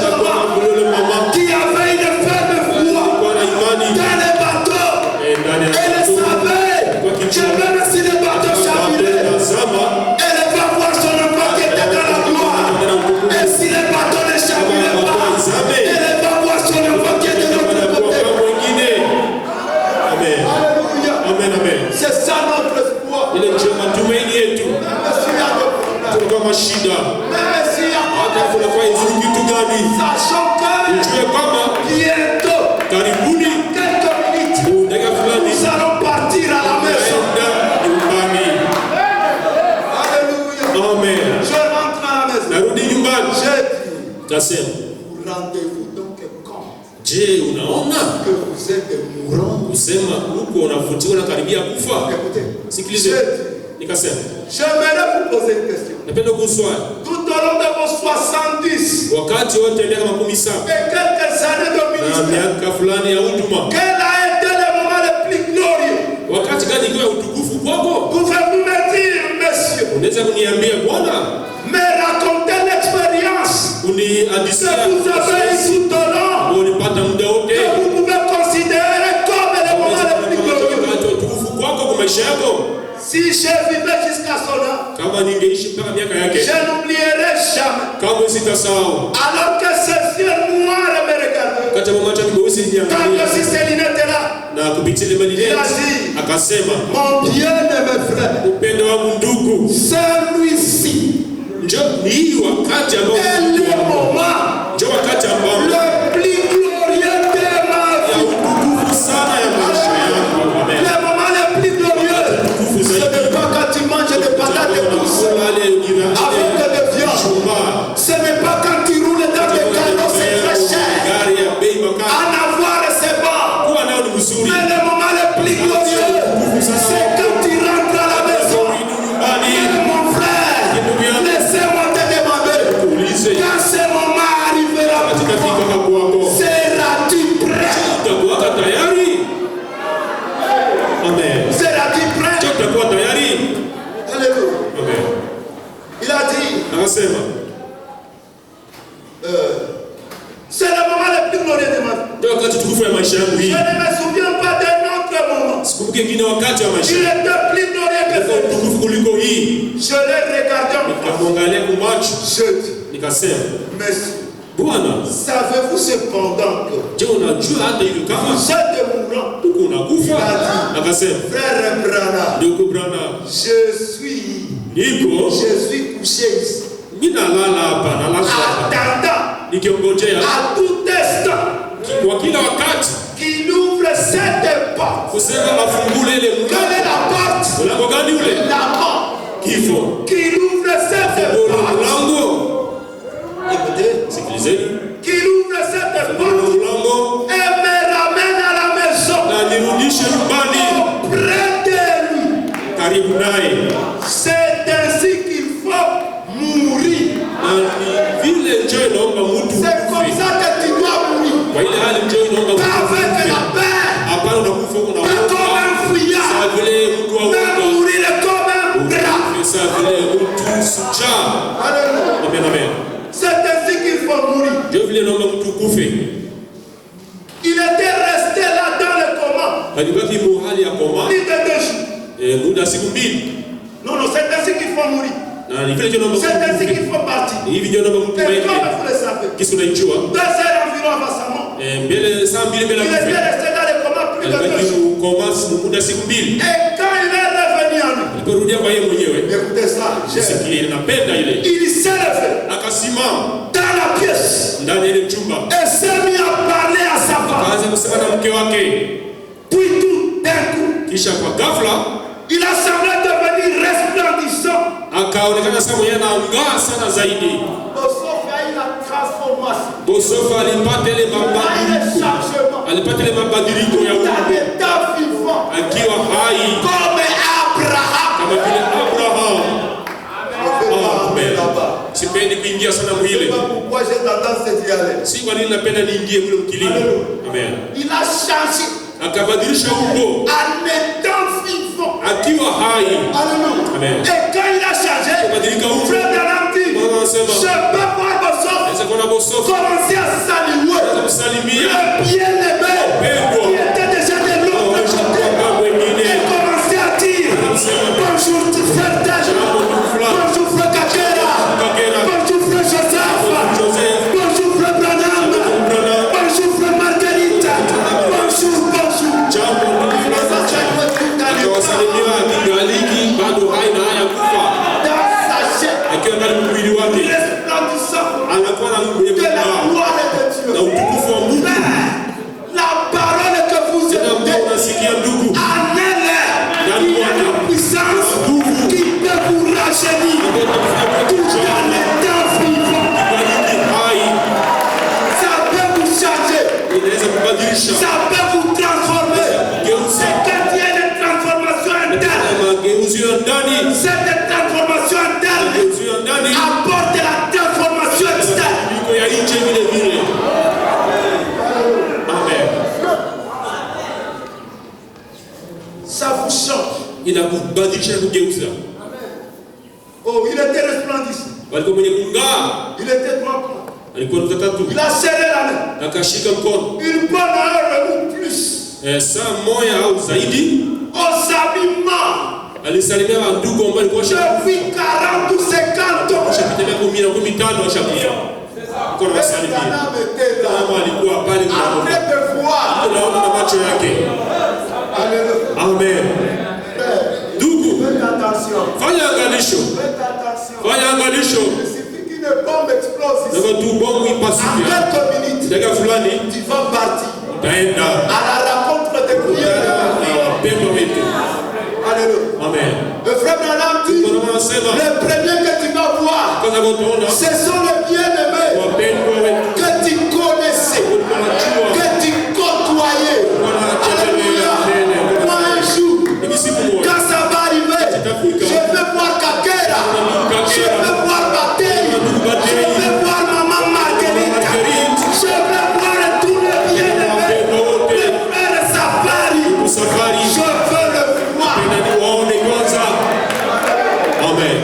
maman qui Kasema, rendez-vous donc compte je, unaona que vous êtes mourant? kusema huko unavutiwa na karibia kufa? Écoutez, Sikilize. Nikasema, j'aimerais vous poser une question. napenda kuswali. Tout au long de vos 70 Wakati wote miaka 17 et quelques années de na ministère, miaka fulani ya huduma, quel a été le moment le plus glorieux? wakati gani ikiwa utukufu kwako? Pouvez-vous me dire, monsieur, Unaweza kuniambia Bwana, me raconter l'expérience unihadithia que vous avez eu tout au long, ulipata muda wote que vous pouvez considérer comme le moment le plus glorieux? wakati wa utukufu kwako kwa maisha yako? Si je vivais jusqu'à son âge, Kama ningeishi mpaka miaka yake, je n'oublierai jamais. kama sitasahau. Alors que ce ciel noir me regardait, Kati ya macho meusi quand niangalia le Céline était là, na kupitia ile maneno il a dit, akasema, mon bien-aimé frère, upendo wangu ndugu, celui-ci njoo ni hii wakati ambao est le moment njoo wakati ambao le plus glorieux de ma ya vie. utukufu sana ya maisha yangu. Amen. Le moment le plus glorieux, ce n'est pas quand tu manges des patates douces avec de viande. Ce n'est pas quand tu roules dans des canaux, c'est très cher. En avoir, c'est bon. Mais le moment le plus glorieux, c'est quand tu rentres à la maison. Et mon frère, laissez-moi te demander, quand ce moment arrivera pour toi, seras-tu prêt? Seras-tu prêt? Alléluia. Il a dit, c'est le moment le plus glorieux de ma vie. Je ne me souviens pas d'un autre moment. Il était plus glorieux que celui-ci. Je l'ai regardé en face. Je dis, monsieur, savez-vous cependant que vous êtes mourant? Il a dit, frère Branham, je suis couché ici, attendant à tout instant qu'il ouvre cette porte. Quelle est la porte? La mort. Qu'il ouvre cette porte. Écoutez, qu'il ouvre cette porte et me ramène à la maison auprès de lui. C'est ainsi qu'il faut mourir. C'est comme ça que tu dois mourir. Pas avec la peur, pas comme un fuyard, mais mourir comme un brave. Alléluia. C'est ainsi qu'il faut mourir. Il était resté là dans le coma. Plus de 2 jours. Non, c'est ainsi qu'il faut mourir. C'est ainsi qu'il faut partir. Et comme vous le savez, 2 heures environ avant sa mort, il était resté dans le coma plus de 2 jours. Et quand il est revenu en lui, écoutez ça, il s'est levé dans la pièce et s'est mis à parler à sa femme. Puis tout d'un coup, il a semblé devenir resplendissant. Bosofa a eu la transformation. Il a eu le changement. Il a l'état vivant. Comme Abraham. Sipendi kuingia sana mwili. Pourquoi j'ai tendance à dire aller? Si kwa nini napenda niingie mule mkilini. Amen. Il a changé. Akabadilisha umbo. En étant vivant. Akiwa hai. Alléluia. Amen. Et quand il a changé, frère Branham dit, je peux voir Bosofa commencer à saluer le bien-aimé qui était déjà de l'autre côté. Et commencer à dire, bonjour frère Taja, bonjour frère Kakera, bonjour frère Joseph, bonjour frère Branham, bonjour frère Margarita, bonjour. Dans sa chair, akiwa ndani mwili wake resplendissant anakuwa na nguvu ya inakubadilisha na kugeuza. Oh, il était resplendissant. Walikuwa mwenye kung'aa. Il était propre. Alikuwa nukta tatu. Il a serré la main. Akashika mkono. Une bonne heure ou plus. Saa moja au zaidi. Au saluement. Alisalimia wandugu ambao walikuwa je vis 40 ou 50 ans. Shapitana 15 washakufa. Kwa masalimia. Kama alikuwa pale kwa unaona na macho yake. Amen. Ndugu, fanya angalisho. Fanya angalisho. Une bombe explose ici. Ndio tu bombe ipasuke. En quelques minutes. Dakika fulani tu vas partir. Taenda. À la rencontre des prières. Pendo wetu. Alléluia. Amen. Le frère Branham dit, le premier que tu vas voir, ce sont les bien-aimés que tu connaissais, que tu côtoyais. Alléluia. Moi un jour, quand ça va arriver, je vais voir Kakera, je vais voir Bataille, je vais voir Maman Marguerite, je vais voir tous les bien-aimés, les frères Safari, je veux le voir. Amen.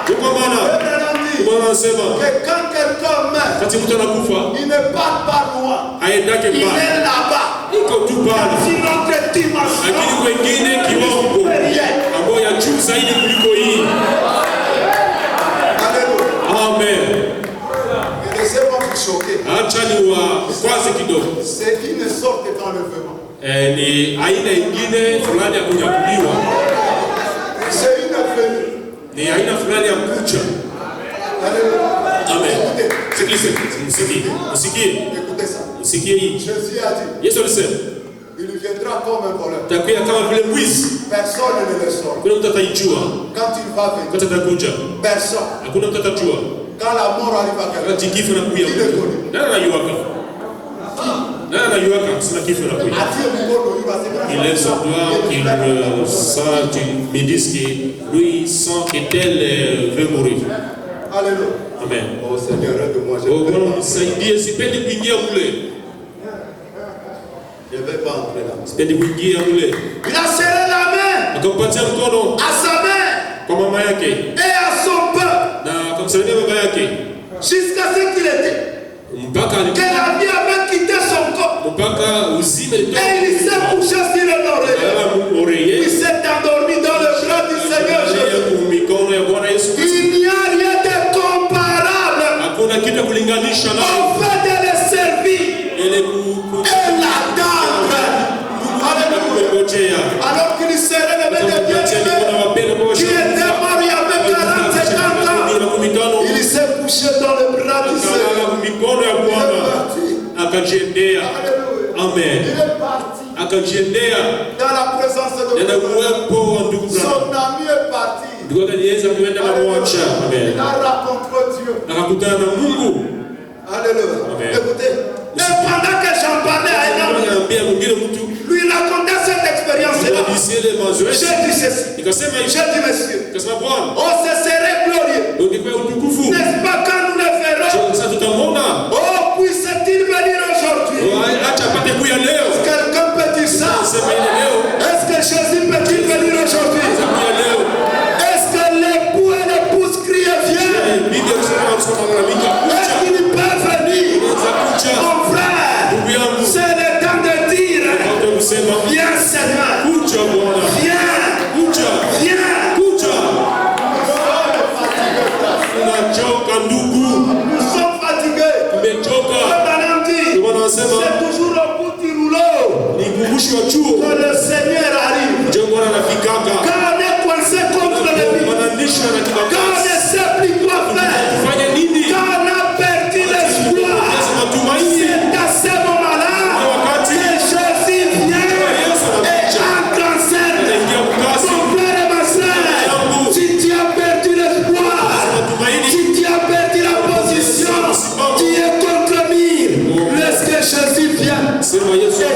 Que quand quelqu'un meurt, il ne part pas loin. Il est là-bas. C'est notre dimension. Amen. Et laissez-moi vous choquer. C'est une sorte d'enlèvement. C'est une venue. Amen. Écoutez ça. Jésus a dit, il viendra comme un voleur. Personne ne le saura. Quand il va venir, personne. Quand la mort arrive à quelqu'un, qui le connaît? Il lève son doigt, il sent, il me dit que lui sent que tel veut mourir. Alléluia. Amen. Oh Seigneur, aide-moi. Je ne vais pas entrer là. Il a serré la main à sa mère et à son peuple jusqu'à ce qu'il était. Que la vie avait quitté son corps. Et il s'est couché sur l'oreiller. Il s'est endormi dans le bras du Seigneur Jésus. Il n'y a rien de comparable au fait de le servir et l'attendre. Alors qu'il serrait le main de bien-aimé qui était mort il y avait 40-50 ans. Il s'est couché dans le bras du Seigneur. Akajiendea. Amen. Akajiendea dans la présence de Dieu. Son ami est parti. Il a rencontré Dieu. Alléluia. Écoutez. Et pendant que j'en parlais à un homme, lui racontait cette expérience-là. J'ai dit ceci. J'ai dit, monsieur, on se serait glorieux. N'est-ce pas quand nous le verrons? Oh, puisse-t-il venir aujourd'hui? Quelqu'un peut dire ça? Est-ce que Jésus peut-il venir aujourd'hui? Est-ce que l'époux et l'épouse crient viens? Est-ce qu'il peut venir? Mon frère, c'est le temps de dire viens Seigneur, viens, viens. Nous sommes fatigués. C'est toujours au bout du rouleau que le Seigneur arrive. Quand on est coincé contre le mur, quand on ne sait plus quoi faire, quand on a perdu l'espoir, c'est à ce moment-là que Jésus vient et entre en scène. Mon frère et ma soeur, si tu as perdu l'espoir, si tu as perdu la position, tu es contre le mur, laisse que Jésus vienne et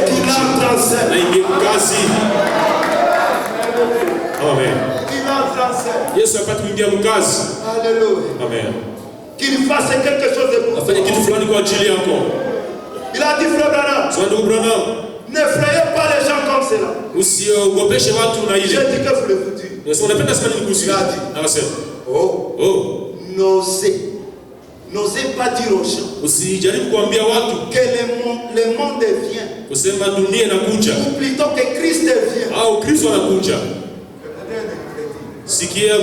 qu'il entre en scène. Amen. Qu'il entre en scène. Yesu apate kuingia mkazi. Alléluia. Amen. Qu'il fasse quelque chose de bon. Afanye kitu fulani kwa ajili yako. Il a dit frère Branham, Sasa ndugu Branham, n'effrayez pas les gens comme cela. Usiogopeshe watu na ile. J'ai dit que voulez-vous dire? Yesu anapenda sana nikusi. Anasema, oh, n'osez pas dire aux gens. Usijaribu kuambia watu que le monde vient. Kusema dunia inakuja. Ou plutôt que Christ vient. Au Kristo anakuja. Sikia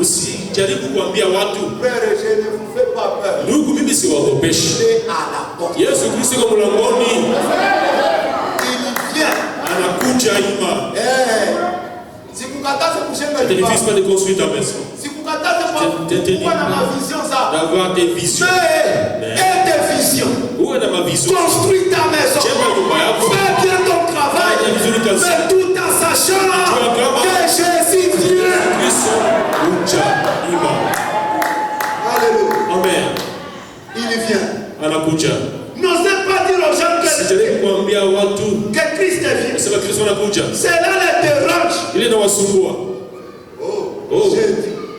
usijaribu kuambia watu. Père, je ne vous fais pas peur. Ndugu, mimi siwaogopeshi. Yesu Kristo kwa mlangoni. Il vient. Anakuja ima. Sikukataze kujenga nyumba. C'est difficile pas de construire ta maison. Sikukataze kuwa na mavision za. D'avoir des visions. Et des visions. Où est ma vision? Construis ta maison. Fais bien ton travail. Mais tout en sachant que Jésus vient. Alléluia. Amen. Il vient. Anakuja. N'osez pas dire aux gens que Christ vient. Cela les dérange. Ile inawasumbua.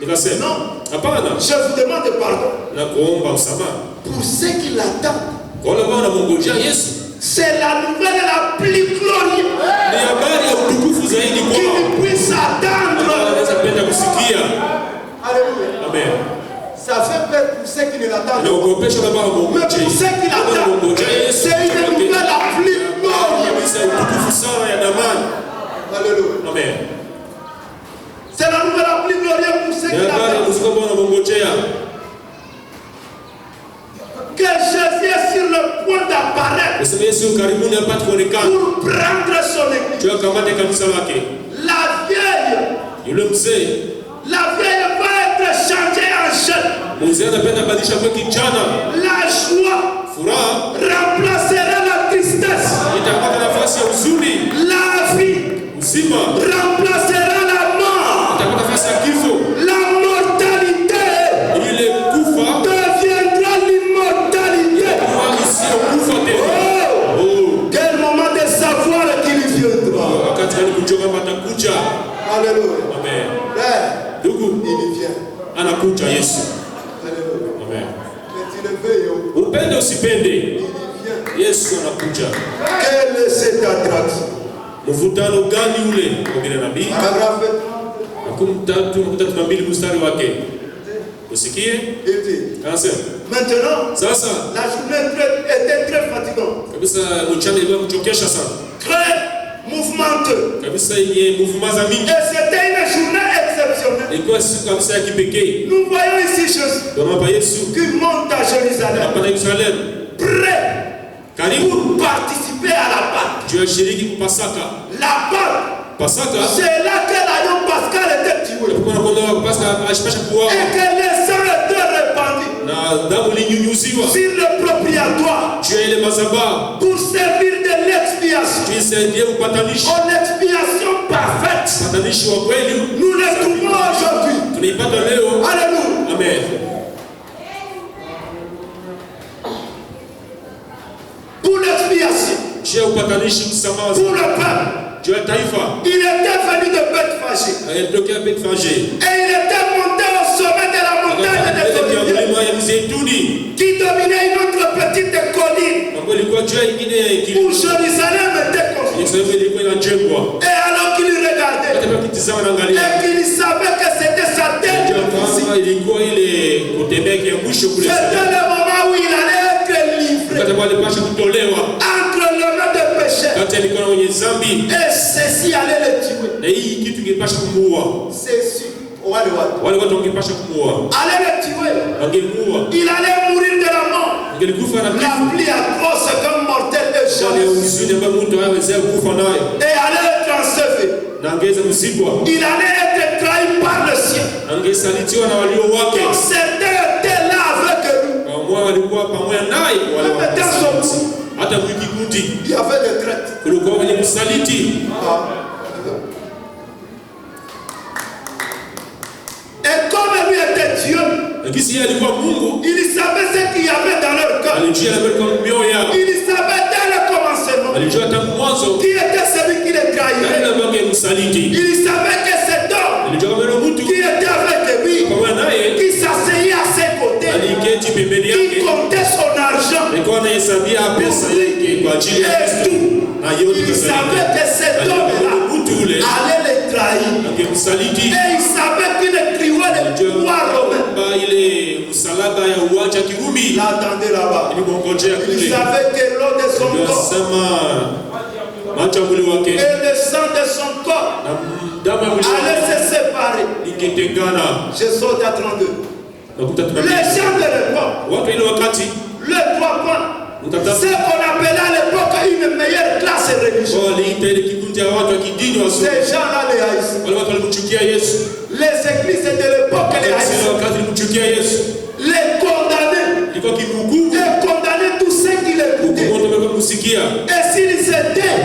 Nikasema, non. Hapana. Je vous demande pardon. Nakuomba msamaha. Pour ceux qui l'attendent. Kwa wale ambao wanamngojea Yesu. C'est la nouvelle la plus glorieuse. Ni habari ya utukufu zaidi kwao. Qui puisse attendre. Anaweza penda kusikia. Alléluia. Amen. Ça fait peur pour ceux qui ne l'attendent pas. Mais pour ceux qui l'attendent, c'est une nouvelle la plus glorieuse. Alléluia. Amen. C'est la nouvelle la plus glorieuse pour ceux qui l'attendent. Que Jésus est sur le point d'apparaître pour prendre son église. La vieille va être changée en jeune. La joie remplacera la tristesse. La vie remplacera la mort. La mortalité deviendra l'immortalité. Quel moment de savoir qu'il viendra. Alléluia. Amen. Il vient. Anakuja Yesu. Amen. Upende usipende, Yesu anakuja. Quelle est cette attraction? Mvutano gani ule? Kwa nabii. Paragraphe 13 mstari wake. Usikie? Anasema. Maintenant, sasa la journée était très fatigante. Kabisa mchana ilikuwa kuchokesha sana. Très mouvementeux. Kabisa yenye mouvement za mingi. Et c'était une journée exceptionnelle. Ilikuwa siku kabisa ya kipekee. Nous voyons ici Jésus. Kama Yesu qui monte à Jérusalem. Hapa Yerusalem. Prêt. Karibu pour participer à la Pâque. Tu es shiriki kwa Pasaka. La Pâque. Pasaka. C'est là que l'agneau pascal était tué. Et que le sang était répandu. Sur le propriétaire. Tu es le mazaba. Pour servir de l'expiation. Tu es en expiation parfaite. Nous le trouvons aujourd'hui. Alléluia. Amen. Pour l'expiation. Pour le peuple. Tu es taïfa. Il était venu de Bethphagée. Et il était monté au sommet de la montagne des Oliviers, qui dominait une autre petite colline où Jérusalem était construite. Et alors qu'il regardait, et qu'il savait que c'était sa dernière visite, c'était le moment où il allait être livré entre le main de péché. Et ceci allait le tuer. Ceci allait le tuer. Il allait mourir de la mort. La pluie atroce comme mortel et jalousie. Et allait être ensevelir. Il allait être trahi par le ciel. Donc certains étaient là avec lui. Même dans son cou, il y avait des traites. Et comme lui était Dieu, il savait ce qu'il y avait dans leur cœur. Il savait dès le commencement qui était celui qui les trahirait. Il savait que cet homme qui était avec lui, qui s'asseyait à ses côtés, qui comptait son argent, Et tout. Il savait que cet homme-là allait les trahir. Et il savait qu'il écrivait les pouvoirs romains. Il attendait là-bas. Il savait que l'eau de son corps et le sang de son corps allait se séparer. Je saute à 32. Les gens de l'époque, le 3 points, ce qu'on appelait à l'époque une meilleure classe religieuse. Ces gens-là les haïssaient. Les églises de l'époque les haïssaient. Les condamnés. Et condamnaient tous ceux qui l'écoutaient. Et s'ils étaient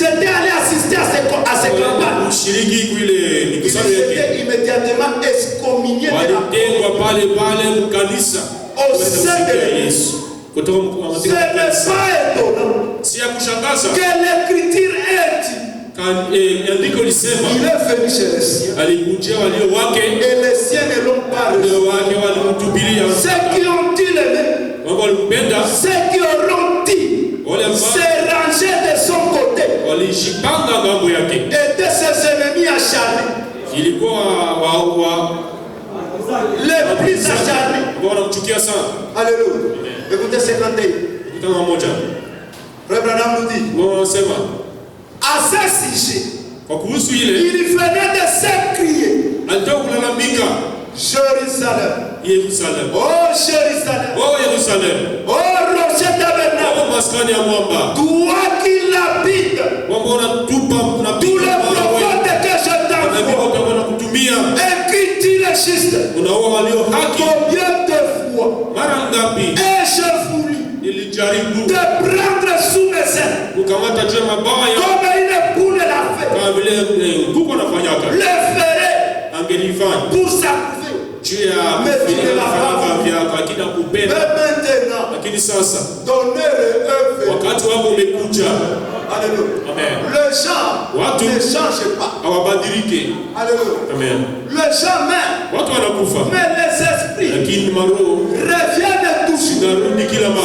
allés assister à ces campagnes, ils étaient immédiatement excommuniés au sein de l'église. Ce n'est pas étonnant que l'écriture ait dit il est venu chez les siens et les siens ne l'ont pas reçu. Ceux qui ont dit le même, ceux qui auront dit se ranger de son côté et de ses ennemis acharnés, les plus acharnés. Alléluia. Écoutez 51. Frère Branham nous dit à ce sujet, il venait de s'écrier Jérusalem, oh Jérusalem, oh rocher tabernacle, toi qui l'habites, tous les prophètes que je t'envoie, écris-tu les justes, combien de fois ai-je voulu te prendre sous mes ailes, comme une poule l'a fait, le ferait pour s'accouver. Mais tu ne l'as pas fait. Mais maintenant, donnez-le œuvre. Alléluia. Le genre ne change pas. Alléluia. Le genre même. Mais les esprits reviennent toujours.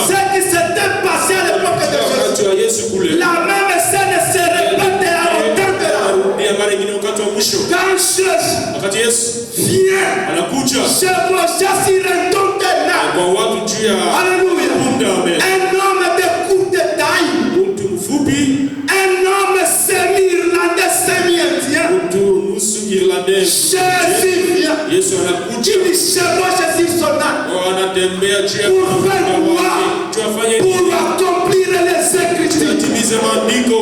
Ce qui s'était passé à l'époque de Jésus. La même scène se répète à l'autant de la. Quand Jésus vient, chevaucha sur un ton de l'âme. Alléluia. Un homme de courte taille. Un homme semi-irlandais, semi-indien. Jésus vient. Il chevauche sur son âme. Pour faire quoi? Pour accomplir les Écritures.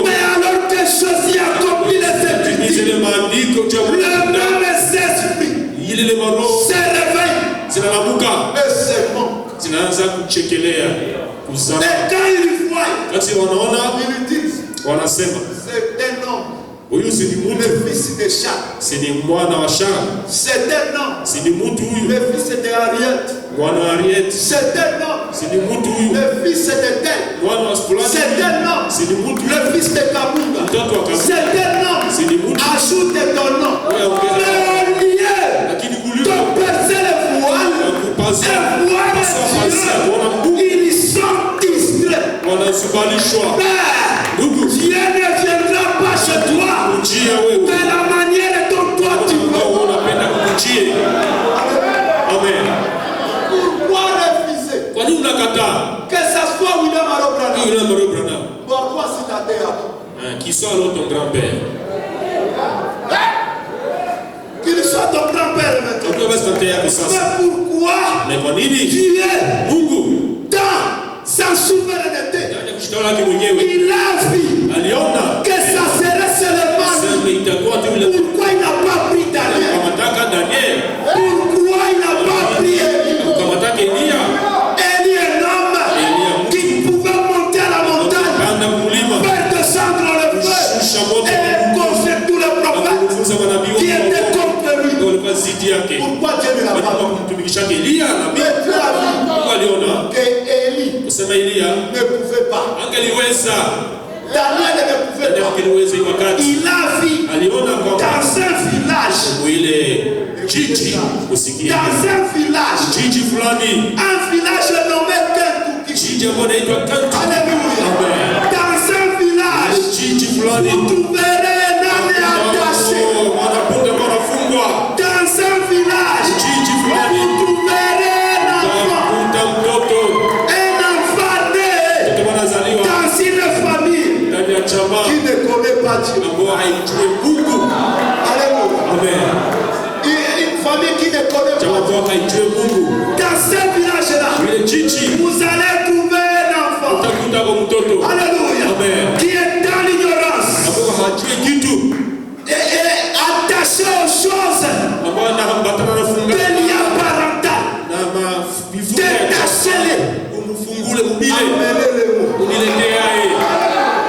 Mais alors que Jésus accomplit les Écritures, le même esprit se réveille. Et c'est bon. Et quand il voit, il dit, c'est un homme. Le fils de Charles. C'est un homme. Le fils de Ariette. C'est un homme. Le fils de Tel. C'est un homme. Le fils de Kabunga. C'est un homme. Ajoute ton nom. Mais au lieu de percer les voiles, et voir Dieu, ils sont distraits. Dieu ne viendra pas chez toi de la manière dont toi tu veux. Amen. Pourquoi refuser? Que ça soit William Arobranham. Pourquoi c'est ta terre? Qui soit alors ton grand-père? Qu'il soit ton grand-père maintenant. Mais pourquoi Dieu, dans sa souveraineté, il a vu que ça serait seulement lui. Pourquoi il n'a pas pris Daniel? Pourquoi il n'a pas pris Élie? Élie est un homme qui pouvait monter à la montagne, faire descendre le feu et confiner tous les prophètes qui étaient contre lui. Pourquoi Dieu ne l'a pas pris? Mais Dieu a vu que Élie ne pouvait pas. Daniel ne pouvait pas. Il a vu dans un village, un village nommé Kentucky. cherchez-les. Umfungule mubile. Amenez-les. Uniletee yeye.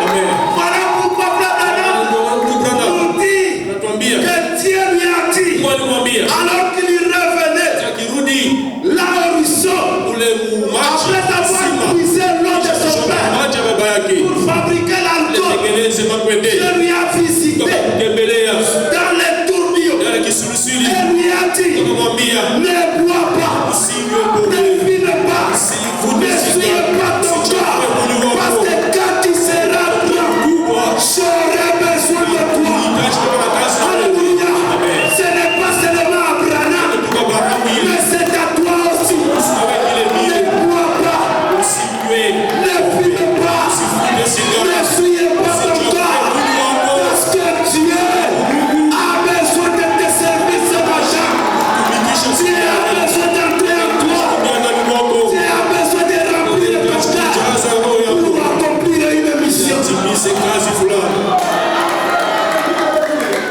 Amen. Voilà pourquoi nous dit que Dieu lui a dit, alors qu'il y revenait, là où ils sont, après avoir puisé l'eau de son père pour fabriquer l'alcool, Dieu lui a visité dans les tourbillons et lui a dit, ne bois pas, ne fume pas, ne soyez pas ton corps, parce que quand tu seras grand, j'aurai besoin de toi. Alléluia. Ce n'est pas seulement Abraham, mais c'est à toi aussi. Ne bois pas, ne fume pas, ne soyez pas ton corps, parce que Dieu a besoin de te servir ce matin. Dieu a besoin d'entrer en toi. Dieu a besoin de remplir ton cœur pour accomplir une mission.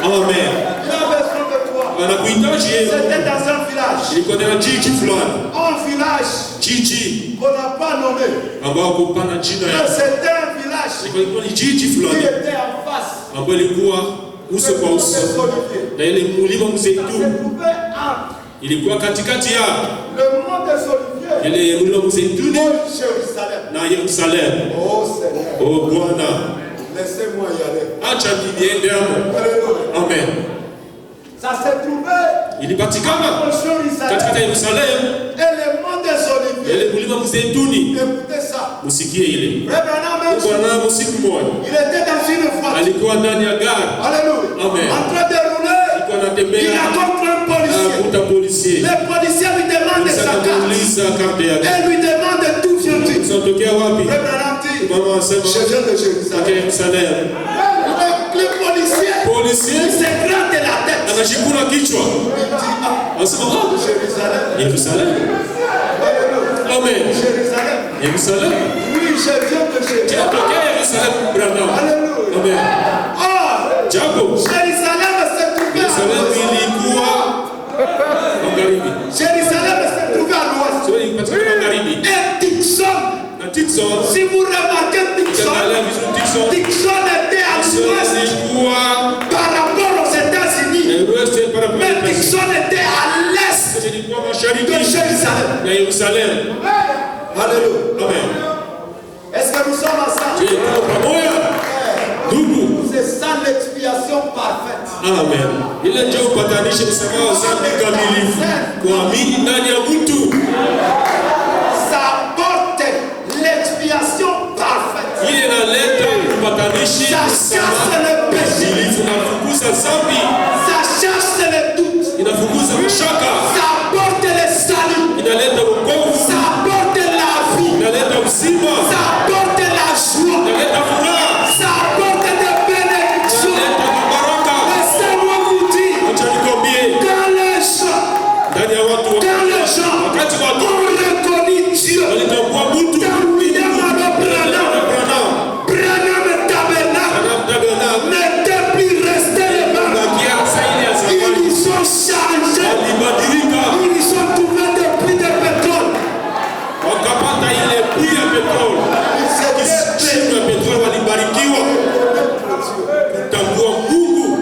Amen. Il a besoin de toi. Anakuhitaji yeye. C'était dans un village. Ilikuwa na jiji fulani. Un village Jiji qu'on n'a pas nommé. ambao kupana jina Mais yake. c'était un village Ilikuwa ni jiji qui fulani était en face. ambao ilikuwa uso kwa uso na ile mlima Ça se Mzeituni trouvait entre ilikuwa katikati ya le mont des Oliviers ile mlima Mzeituni et Jérusalem. na Yerusalemu. Oh Seigneur, Oh Bwana, laissez-moi y aller. acha niende hapo. Alléluia. Amen. Ça se trouvait Ilipatikana entre Jérusalem katika Yerusalemu et le mont des Oliviers. ile mlima Mzeituni. Écoutez ça. Usikie ile. Frère Branham, Bwana siku moja il était dans une voiture. alikuwa ndani ya gari. Alléluia. Amen. En train de rouler, Alikuwa il anatembea rencontre un policier. akuta polisi. Le policier lui demande sa carte. Akamuuliza karte yake. Et lui demande d'où viens-tu. Unatokea wapi? Frère Branham dit, Mama asema je viens de Jérusalem. Yerusalemu. Le policier, Polisi il se gratte la tête. anajikuna kichwa. Il dit, Anasema Jérusalem. Yerusalemu. Alléluia. Amen. Jérusalem. Yerusalemu. Oui, je viens de Jérusalem. Tunatokea Yerusalemu Branham. Alléluia. Amen. Or, Japo Jérusalem se trouvait à Yerusalemu l'ouest. ilikuwa magharibi. Jérusalem se trouvait à l'ouest. Sio ilipatikana magharibi. Et Dixon, Na Dixon, si vous remarquez Dixon, ukiangalia vizuri Dixon, Dixon était à l'ouest ilikuwa par rapport aux États-Unis. West para Mais Dixon était à l'est ilikuwa de mashariki Jérusalem. na Yerusalemu. Alléluia. Amen. Est-ce que nous sommes ensemble? Je tuko pamoja. Ndugu. C'est ça l'expiation parfaite. Amen. Ile ndio upatanisho msamaha wa dhambi kamilifu. Kuamini ndani ya mtu. Ça apporte l'expiation parfaite. Ile inaleta upatanishi Ça chasse le péché. kamilifu, inafukuza dhambi, Ça chasse le doute. inafukuza mashaka, Ça apporte le salut. inaleta wokovu, Ça apporte la vie. inaleta uzima, Ça apporte la joie. inaleta furaha, Ça apporte des bénédictions. inaleta baraka. Laissez-moi vous dire, Acha nikwambie, dans les gens, ndani ya watu dans les gens, wakati watu on reconnaît Dieu. walitambua mtu Dans William Branham, Branham, Branham Tabernacle Branham n'était plus resté les mêmes. bakia saini ya zamani Ils sont changés. alibadilika, Ils ont trouvé des puits de pétrole. wakapata ile pia ya petroli. Kishindo ya petroli walibarikiwa kutambua Mungu.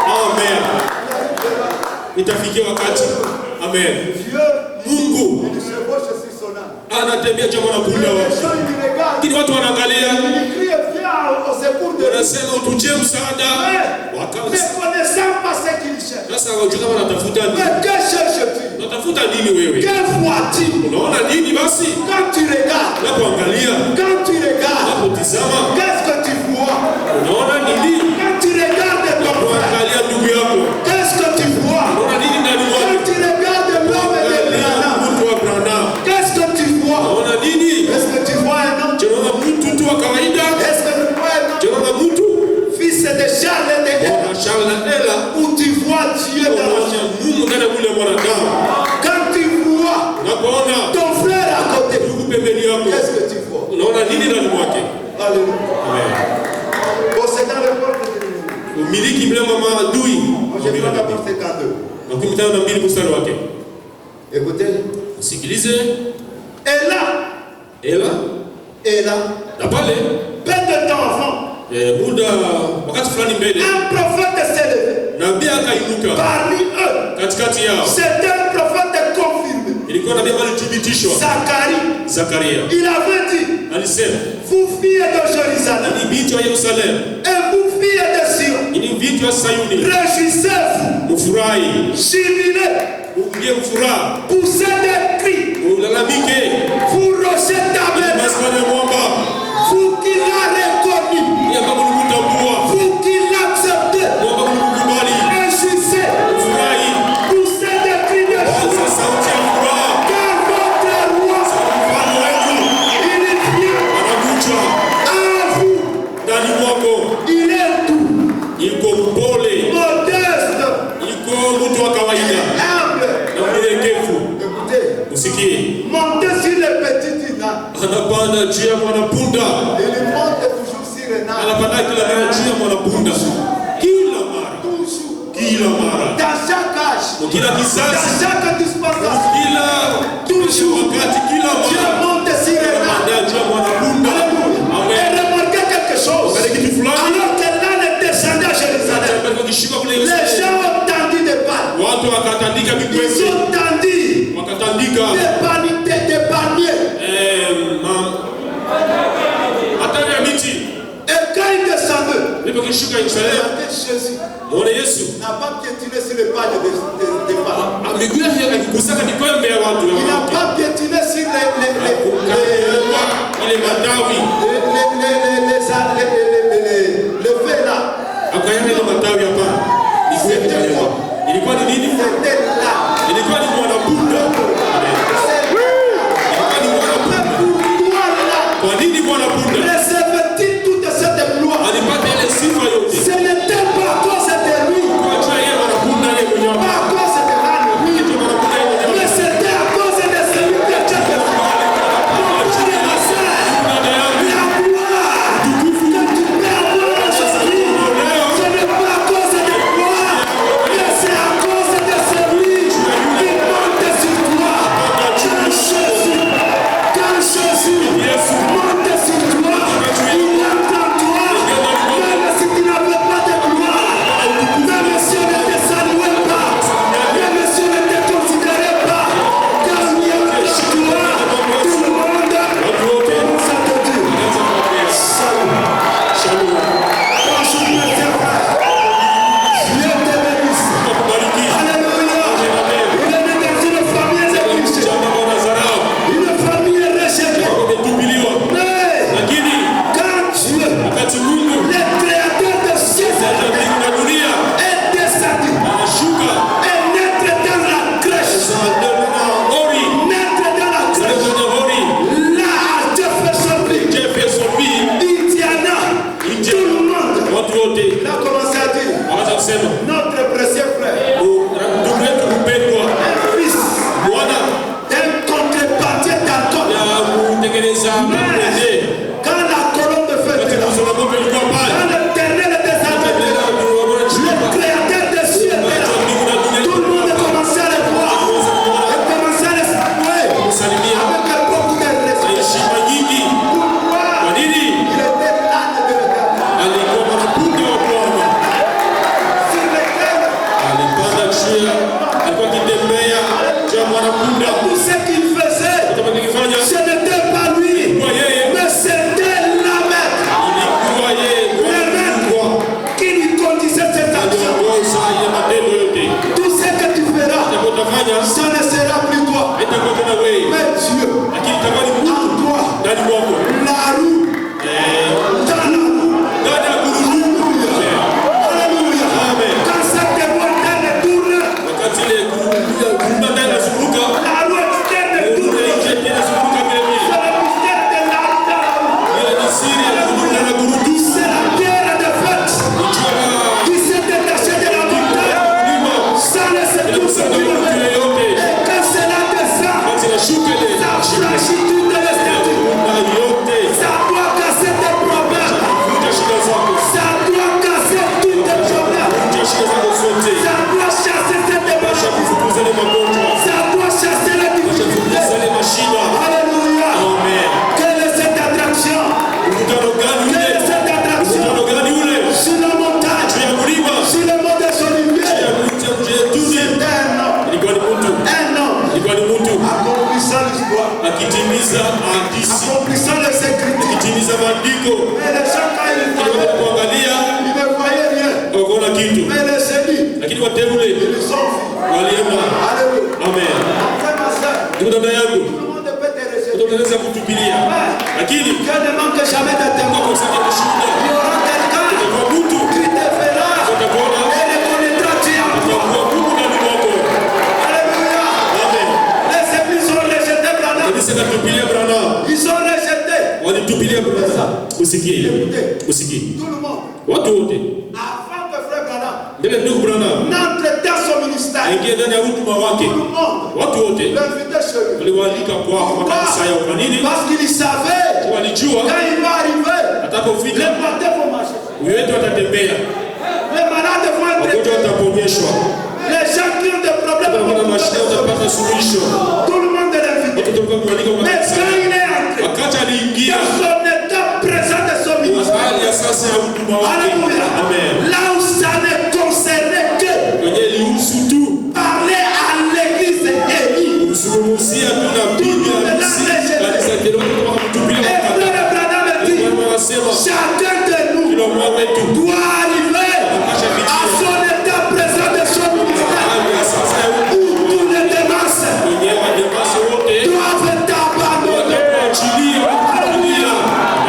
Amen. Itafikia wakati. Amen. Dieu, Mungu il chevauche sur son âme. anatembea jamaa na punda Les wake. gens, ils le regardent. Lakini watu wanaangalia, Ils crient, viens au secours de Dieu. wanasema utujie msaada. Ne Wakawa connaissant pas ce qu'ils cherchent. sasa wajua kama wanatafuta nini? Mais que cherches-tu? Unatafuta nini wewe? Que vois-tu? Unaona nini basi? Quand tu regardes, Unapoangalia, quand tu regardes, unapotizama, qu'est-ce que tu vois? unaona nini? Quand tu regardes ton frère, Unapoangalia ndugu yako, qu'est-ce que tu vois? unaona nini ndani Quand mwake? tu regardes l'homme de Branham, Mtu wa Branham, qu'est-ce que tu vois? unaona nini? Est-ce que tu vois un homme? Je unaona mtu tu wa kawaida? Est-ce que tu vois un Je homme? unaona mtu Fils de Charles et de Eva, wa Charles na Ella, où tu vois Dieu dans la unaona Mungu ndani ya mwili wa mwanadamu. Quand tu vois Unapoona ton frère à côté, ndugu pembeni yako, qu'est-ce que tu vois? unaona nini ndani mwake? Alléluia. Amen. Bon, c'est dans le peuple de l'ennemi. Umiliki mlema maadui. Moi, je prends d'abord 52. Makumi tano na mbili mstari wake. Écoutez. Sikilize. Et là, na pale peu de temps avant, muda wakati fulani mbele, un prophète s'est levé. Nabii akainuka Parmi eux, katikati yao. c'était un prophète confirmé. Ilikuwa nabii alithibitishwa. Zakaria. Il avait dit, alisema, vous filles de Jérusalem, ni binti wa Yerusalemu, et vous filles de Sion, ni binti wa Sayuni, réjouissez-vous, mfurahi, jubilez, mpigie furaha, poussez des cris, ulalamike, vous rochez Tabernacle, vous qui l'avez reconnu, vous qui l'acceptez, réjouissez, poussez des cris de joie, car votre roi, il vient à vous, il est doux, modeste, humble. Écoutez, montez sur les petits dinars. Anapanda juu ya mwanapunda. Il monte toujours sur les dinars. Anapanda kila mara juu ya mwanapunda. Kila mara. Dans chaque âge. Kila kizazi. Dans chaque dispensation. Wakati kila mara. Dieu monte sur les dinars. Anapanda juu ya mwanapunda. Et remarquez quelque chose. Alors que l'âne descendait à Jérusalem, les gens ont tendu des balles. Ils ont tendu des palmiers. Et quand il descendait, Jésus n'a pas piétiné sur les pages des femmes. Il n'a pas piétiné sur le fait là. C'était là. Recevait-il toute cette gloire? Ce n'était pas à cause de lui, pas à cause de l'âne, mais c'était à cause de akitimiza ahadi, accomplissant les Écritures. akitimiza maandiko. Et les gens, quand ils voyaient, Kuangalia ils ne voyaient rien. wakaona kitu, Mais les élus, lakini wateule ils sont vus. waliona. Alléluia. Amen. Frère, ma soeur, Ndugu dada yangu, tout le monde peut te rejeter. tunaweza kutupilia, lakini Dieu ne manque jamais de témoins. kwa sababu ya Il y shuhuda aura quelqu'un kwa mtu qui te verra utakuona et reconnaîtra Dieu en toi. kwa Mungu ndani mwako. Alléluia. Amen. Les églises ont rejeté Branham. Kanisa katupilia Branham, Ils ont rejeté. walitupilia Branham. Usikie ile, usikie Tout le monde. watu wote Avant que frère Branham mbele ndugu Branham n'entre dans son ministère, aingie ndani ya huduma wake, tout le monde watu wote l'invitait chez lui. waliwaalika kwa makanisa yao. Kwa nini? Parce qu'il savait Walijua quand il va arriver, atapofika les malades vont marcher. huyo wetu atatembea, Les malades vont être wagonjwa traités. wataponyeshwa, Les gens qui ont des problèmes kama vont kuna trouver mashida des solutions. utapata suluhisho. Tout le monde est invité. Watu watakuwa kualika kwa Mais kanisa. quand il est entré, Wakati aliingia dans son état présent de son ministère, hali ya sasa ya huduma wake, Alléluia. amen, Là où ça ne concernait que kwenye ilihusu tu parler à l'église élie. kuzungumzia tu na Biblia halisi, kanisa kidogo kutoka kutupilia Et wakati. frère Branham dit, Bwana anasema chacun de nous kila mmoja wetu doit arriver à son état présent de son ministère. hali ya sasa ya Où huduma tous les démarches kwenye wademasi wote doivent t'abandonner. watakuachilia, kutupilia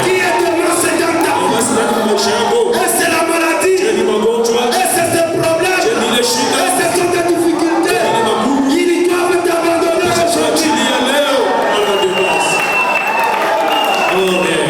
Qui est démarche dans ta vie? basi ndani ya maisha yako. Et c'est la maladie. Je ni magonjwa, Et c'est ce problème. je ni ile shida, Et ce sont des difficultés. ni magumu, Ils doivent t'abandonner aujourd'hui. kuachilia leo na wademasi. Amen.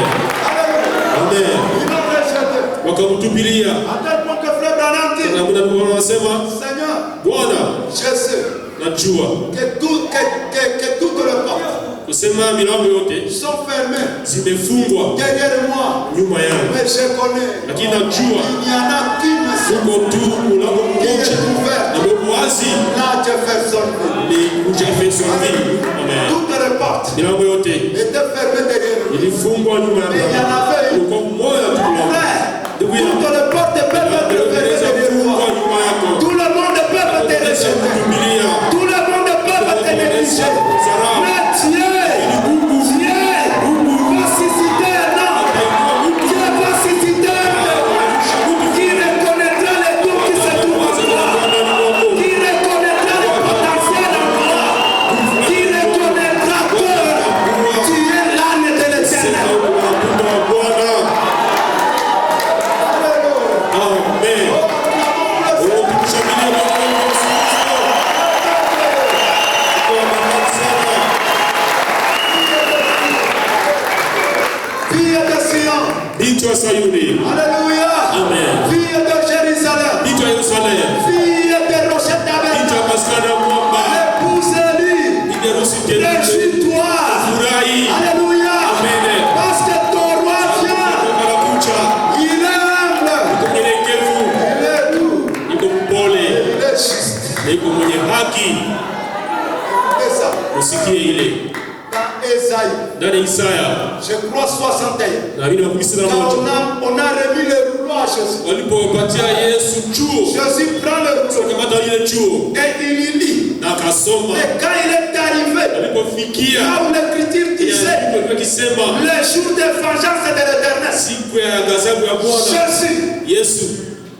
Amen. Ils l'ont rejeté. Wakamtupilia. À tel point que frère Branham dit, Na muda Bwana anasema, Seigneur, Bwana je sais najua que toutes les portes kusema milango yote sont fermées zimefungwa derrière moi. nyuma yangu, Mais je connais. lakini najua Il n'y en a qu'une seule uko tu mlango qui est mmoja ouverte. na uko wazi, Là, Jefferson. ni Jeffersonville. Amen. Toutes les portes Milango yote étaient fermées derrière lui. ilifungwa nyuma Mais il y en yangu, avait une. uko mmoja tu mlango. Frère, Ndugu yangu, toutes les portes peuvent être fermées unaweza derrière kufungwa moi. nyuma yako, Tout le monde peut te unaweza rejeter. kutupilia. Tout le monde peut te négliger. Mais Dieu va susciter un homme. Dieu va susciter un homme qui reconnaîtra les dons qui se trouvent en toi. Qui reconnaîtra le potentiel en toi. Qui reconnaîtra que tu es l'âne de l'éternel. Fille de Sion. Binti wa Sayuni, Alléluia. Amen. Fille de Jérusalem. binti wa Yerusalemu, Fille de Rochette binti d'Aven. wa maskani ya mwamba, Épouse Élie. bibi harusi mteule, Réjouis-toi. furahi, Alléluia. Amen. Parce que ton roi vient. toka la kucha, Il est humble. iko mnyenyekevu, Il est doux. iko mpole, Il est juste. na iko mwenye haki. C'est ça. Usikie ile Dans Ésaïe, ndani ya Isaya je crois 61. na mimi nakumbuka Quand moja, on a remis le rouleau à Jésus. walipopatia Yesu chuo, Jésus prend le rouleau akamata ile chuo et il lit. na akasoma. Et quand il est arrivé, Alipofikia là où l'écriture disait, alipokuwa akisema le jour de vengeance de l'éternel, siku ya ghadhabu ya Bwana, Jésus, Yesu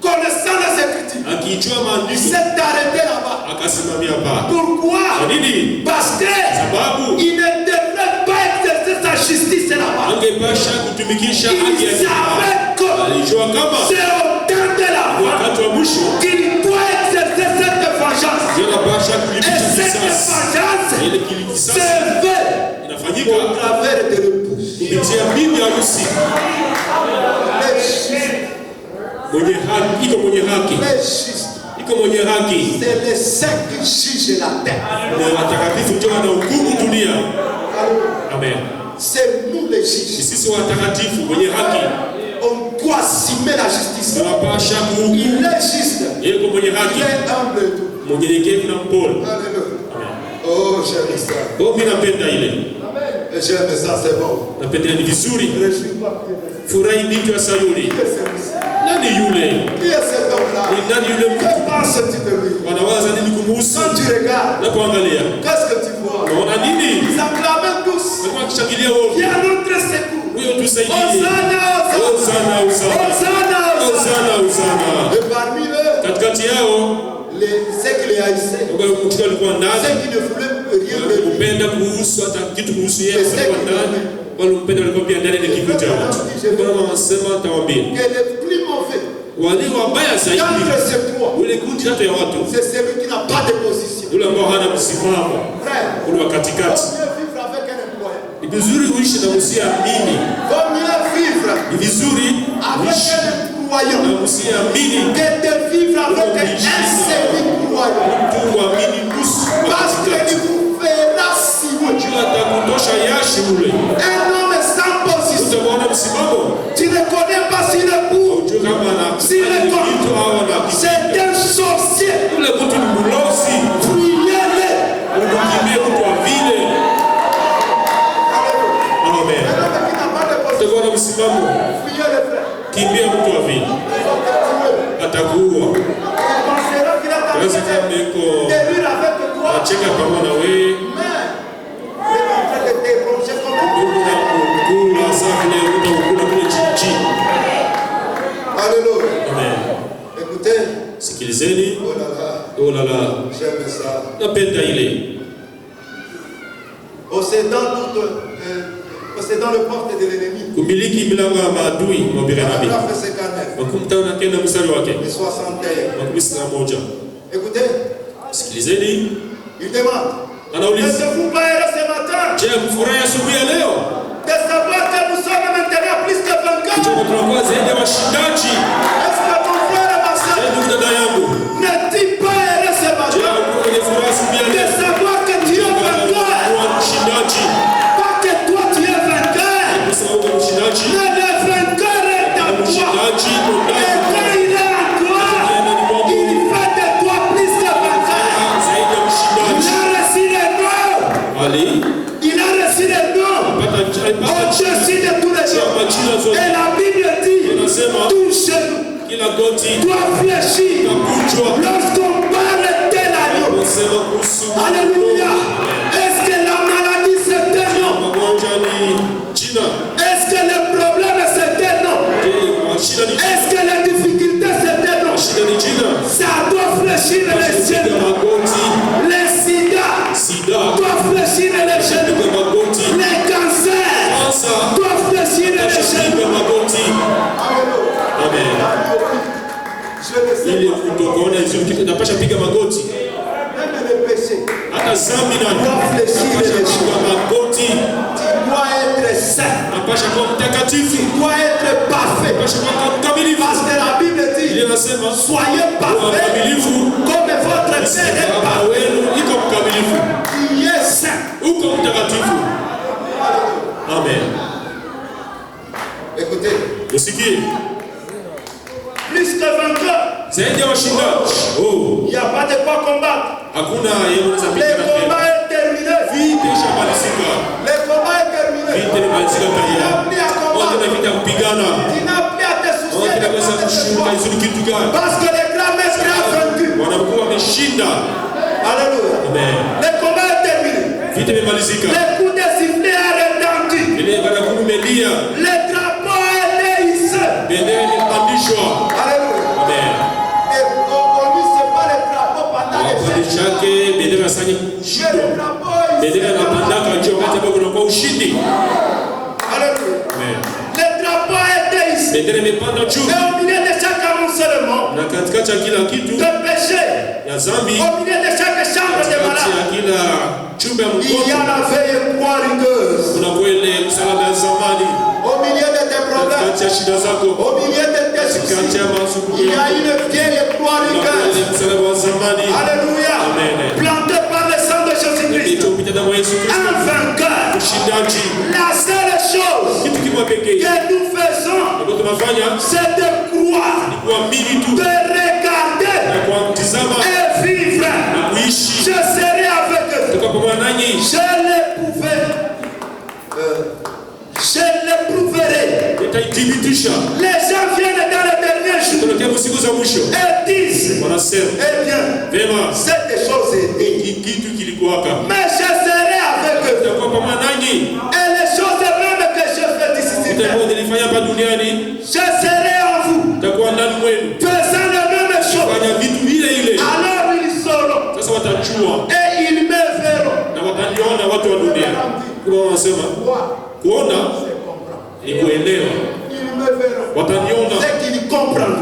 connaissant les écritures, akijua il maandiko s'est arrêté là-bas. akasimamia paa. Pourquoi? Kwa nini? Parce que Sababu il ne devrait pas exercer sa justice là-bas. angepasha kutumikisha haki Il ya savait que alijua kama c'est au temps de la fin wakati wa mwisho qu'il doit exercer cette vengeance. yanapasha Et kulipisha cette kisasi. vengeance Ile kisasi se fait inafanyika au travers de l'épouse. kupitia bibi harusi mwenye haki, iko mwenye haki, Les justes, iko mwenye haki, c'est les saints qui jugent la terre. na watakatifu ndio wanahukumu dunia. Amen. C'est nous les Ni juges. sisi watakatifu wenye haki On doit simer la justice. tunapasha kuhukumu. Il est juste. Yeye iko mwenye Il haki, est humble et tout. mnyenyekevu na mpole. Alléluia. Oh, j'aime ça. Oh, mimi napenda ile, Et j'aime ça, c'est bon. napenda ni vizuri. Réjouis-toi. Furahi binti wa Sayuni. Qui est celui-ci? Nani yule? Qui est cet homme-là? Ni nani yule mtu? Que penses-tu de lui? Wanawaza nini kumuhusu? Quand tu regardes, Napoangalia qu'est-ce que tu vois? naona nini? Ils acclamaient Hosanna, Hosanna, Hosanna, Hosanna, Hosanna. Et parmi eux, Katikati yao ceux qui les haïssaient, mtu alikuwa ndani ceux qui ne voulaient rien de lui, kupenda kuhusu hata kitu kuhusu yeye alikuwa ndani, wale mpenda walikuwa pia ndani ya kikundi cha watu. Bwana anasema atawaambia que le plus mauvais wale wabaya zaidi d'entre ces trois, ule kundi hata ya watu c'est celui qui n'a pas de position. yule ambao hana msimamo, Frère, ule wa katikati. vaut mieux vivre avec un employé. Ni vizuri uishi na usiamini, Vaut mieux vivre ni vizuri avec uishi un croyant na usiamini que de vivre avec un seul croyant. mtu muamini nusu wa Parce katikati. qu'il vous fera sinon. Jua atakutosha yashi ule. Un homme sans position. Utaona msimamo. Tu ne connais pas s'il est pour. Ujue kama ana S'il est kitu contre. au ana C'est un sorcier. ule mtu ni mlozi. Fuyez-le. Ukimbie mtu wa vile. Amen. Un homme qui n'a pas de position. Utaona msimamo. Fuyez-le, frère. Kimbia mtu wa vile. Ils vont te tuer. Atakuua. Il pensera qu'il est en Unaweza train kama iko de rire avec toi. acheka pamoja na wewe. Mais il est en train de te ronger comme un Kuna kukula sana ile utakula kule chini. Alléluia. Amen. Écoutez. Sikilizeni. Oh là là. Oh la la. J'aime ça. Napenda ile. Possédant le porte de l'ennemi. Kumiliki milango ya maadui mabira nabii. Paragraphe 59. Makumi tano na kenda mstari wake. Et 61. Makumi sita na moja. Écoutez. Sikilizeni. Il demande. Anauliza. Êtes-vous pas heureux ce matin? Je mfurahi asubuhi ya leo. De savoir que nous sommes maintenant plus que vainqueurs. Tunakuwa zaidi ya washindaji. Est-ce que mon frère et ma soeur Ndugu dada yangu. n'est-il pas heureux ce Je matin? mwenye furaha asubuhi ya De leo. savoir que tu es vainqueur. Kuwa mshindaji. Pas que toi tu es vainqueur. Kwa sababu mshindaji. Mais le vainqueur est en toi. Mshindaji ndo Et ndani. quand il est en toi, il fait de toi plus que vainqueur. Zaidi ya Il mshindaji. a reçu le nom. Ali. Il a reçu le nom. Au-dessus de tous les gens. Et la Bible dit, tout genou Kila goti. doit fléchir lorsqu'on parle de l'agneau. Unasema kuhusu. Alléluia. Est-ce que la maladie c'est un nom? Magonjwa ni jina. Est-ce que le problème c'est un nom? Shida ni Est-ce que la difficulté c'est un nom? shida ni jina. Ça doit fléchir les Piga genoux. magoti. Les sida Sida. doivent fléchir les genoux. Piga magoti. Les cancers Kansa. doivent fléchir les genoux. Piga magoti. Amen. Ili kutokuona vizuri kitu napasha piga magoti. Même le péché Hata zambi na doit fléchir napasha les genoux. piga magoti. Tu dois être saint. Napasha kuwa mtakatifu. Tu dois être parfait. Napasha kuwa mkamilifu. Parce que la Bible Ile dit, inasema soyez kuwa parfaits mkamilifu. comme votre Père est Baba parfait. wenu iko mkamilifu. Tu es saint. Uko mtakatifu. Amen. Écoutez, Usikie. plus que vainqueur, Zaidi ya washindaji. Oh, il n'y a pas de quoi combattre. hakuna yeye anaweza Le piga na tena. combat est terminé. Vita ishamalizika. Le combat est terminé. Vita imalizika Tu tayari. n'as plus à Wote combattre. na vita kupigana. Tu n'as plus à te soucier Wote de naweza quoi que ce kushinda soit. izuri kitu gani? Parce que le grand maître a vaincu. Wanakuwa wameshinda. Alléluia. Amen. Le combat est terminé. Vita imemalizika. Le coup de sifflet a retenti. Ile baada kumelia. Le drapeau a été hissé. Bendera imepandishwa. Alléluia. Amen. Et on ne sait pas le drapeau pendant les fêtes. Wapandishake bendera sanye Mais kushinda. le drapeau est hissé. Bendera inapandaka juu wakati ambapo kunakuwa ushindi. Alléluia. Amen. Le drapeau a été hissé. Bendera imepanda juu. Et au milieu de chaque amoncellement Na katikati ya kila kitu de péché, ya zambi, au milieu de chaque chambre de katikati malade, ya kila chumba ya il y a mgonjwa la veille poirineuse. kuna kwele msalaba ya zamani. Au milieu de tes problèmes, Katikati ya shida zako, au milieu de tes katikati soucis, ya masuku il y a yako, une vieille kuna poirineuse. kwele msalaba wa zamani. Alléluia. Amen. Plantée par le sang de Jésus-Christ. Iliyopita damu ya Yesu Un Kristo. vainqueur. Ushindaji. La seule chose Kitu kimoja pekee que nous faisons, ambacho tunafanya c'est de croire, ni kuamini tu de regarder na kutizama et vivre. na kuishi. Je serai avec eux. Tuko pamoja nanyi. Je l'éprouverai. Je l'éprouverai. Nitaithibitisha. Les gens viennent dans les derniers jours Tunakia siku za mwisho. et disent, Wanasema, eh bien, vema, cette chose est dit. hiki kitu kilikuwaka. Mais je serai avec eux. Tutakuwa pamoja nanyi. Et les choses mêmes que je fais d'ici sur terre, Tutakuwa nilifanya watu wa dunia. Kwa wanasema kuona ni kuelewa. Wataniona.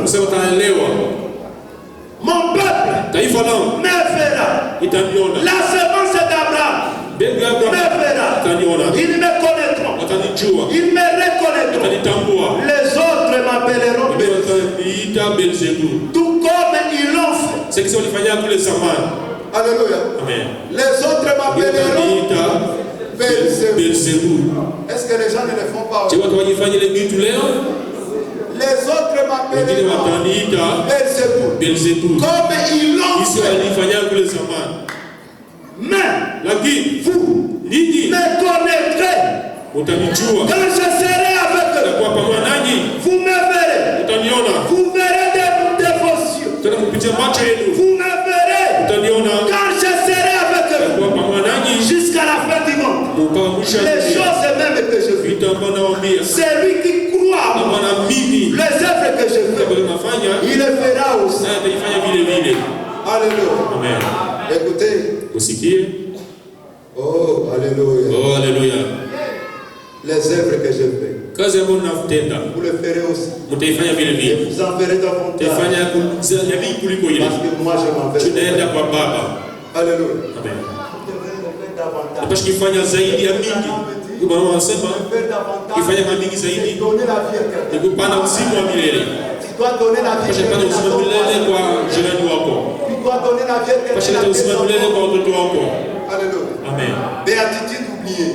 Sasa wataelewa. Mon peuple Taifa langu me verra. itaniona. La semence d'Abraham Mbegu ya me Abrahamu verra. itaniona. Ils me connaîtront. Watanijua. Ils me reconnaîtront. Watanitambua. Les autres m'appelleront Mimi Belzébuth. wataniita Beelzebub. Tout comme ils l'ont fait. C'est que walifanya kule zamani. Alléluia. Amen. Les autres m'appelleront Wataniita Belzébuth. Beelzebub. Est-ce que les gens ne le font pas? Je watu wajifanye ile vitu leo. Les autres Wengine m'appelleront wataniita Belzébuth. Beelzebub. Comme ils l'ont Isi fait. walifanya kule zamani. Mais Lakini vous ninyi me connaîtrez utanijua. quand je serai avec eux. Kwa pamoja nanyi Vous me verrez. utaniona. Vous verrez de vos yeux. Tena kupitia macho yenu Vous me verrez utaniona. quand je serai avec eux. Kwa pamoja nanyi Jusqu'à la fin du monde. mpaka mwisho wa Les dunia. choses mêmes que je vis. Vitu ambavyo nawaambia Celui qui croit na wanaamini les œuvres que je fais, ambavyo nafanya il le fera aussi. na ataifanya vile vile. Alléluia. Amen. Écoutez. Usikie. Oh, alléluia. Oh, haleluya. Les œuvres que je fais, Kazi ambayo mnatenda vous le ferez aussi. mtaifanya vile Et vile. vous en ferez davantage. Mtaifanya ya mingi kuliko ile. Parce que moi, je m'en vais. Tunaenda kwa Baba. Alléluia. Amen. Vous devrez le faire davantage. Parce kifanya zaidi ya mingi. Kwa maana wanasema Le faire davantage, kifanya mingi zaidi c'est donner la vie à ni quelqu'un. kupanda uzima wa milele. Tu dois donner la vie à Pasha panda quelqu'un. uzima wa milele kwa jirani wako. Tu dois donner la vie à Pasha quelqu'un. leta uzima wa milele kwa watoto wako. Alléluia. Amen. Béatitude oubliée.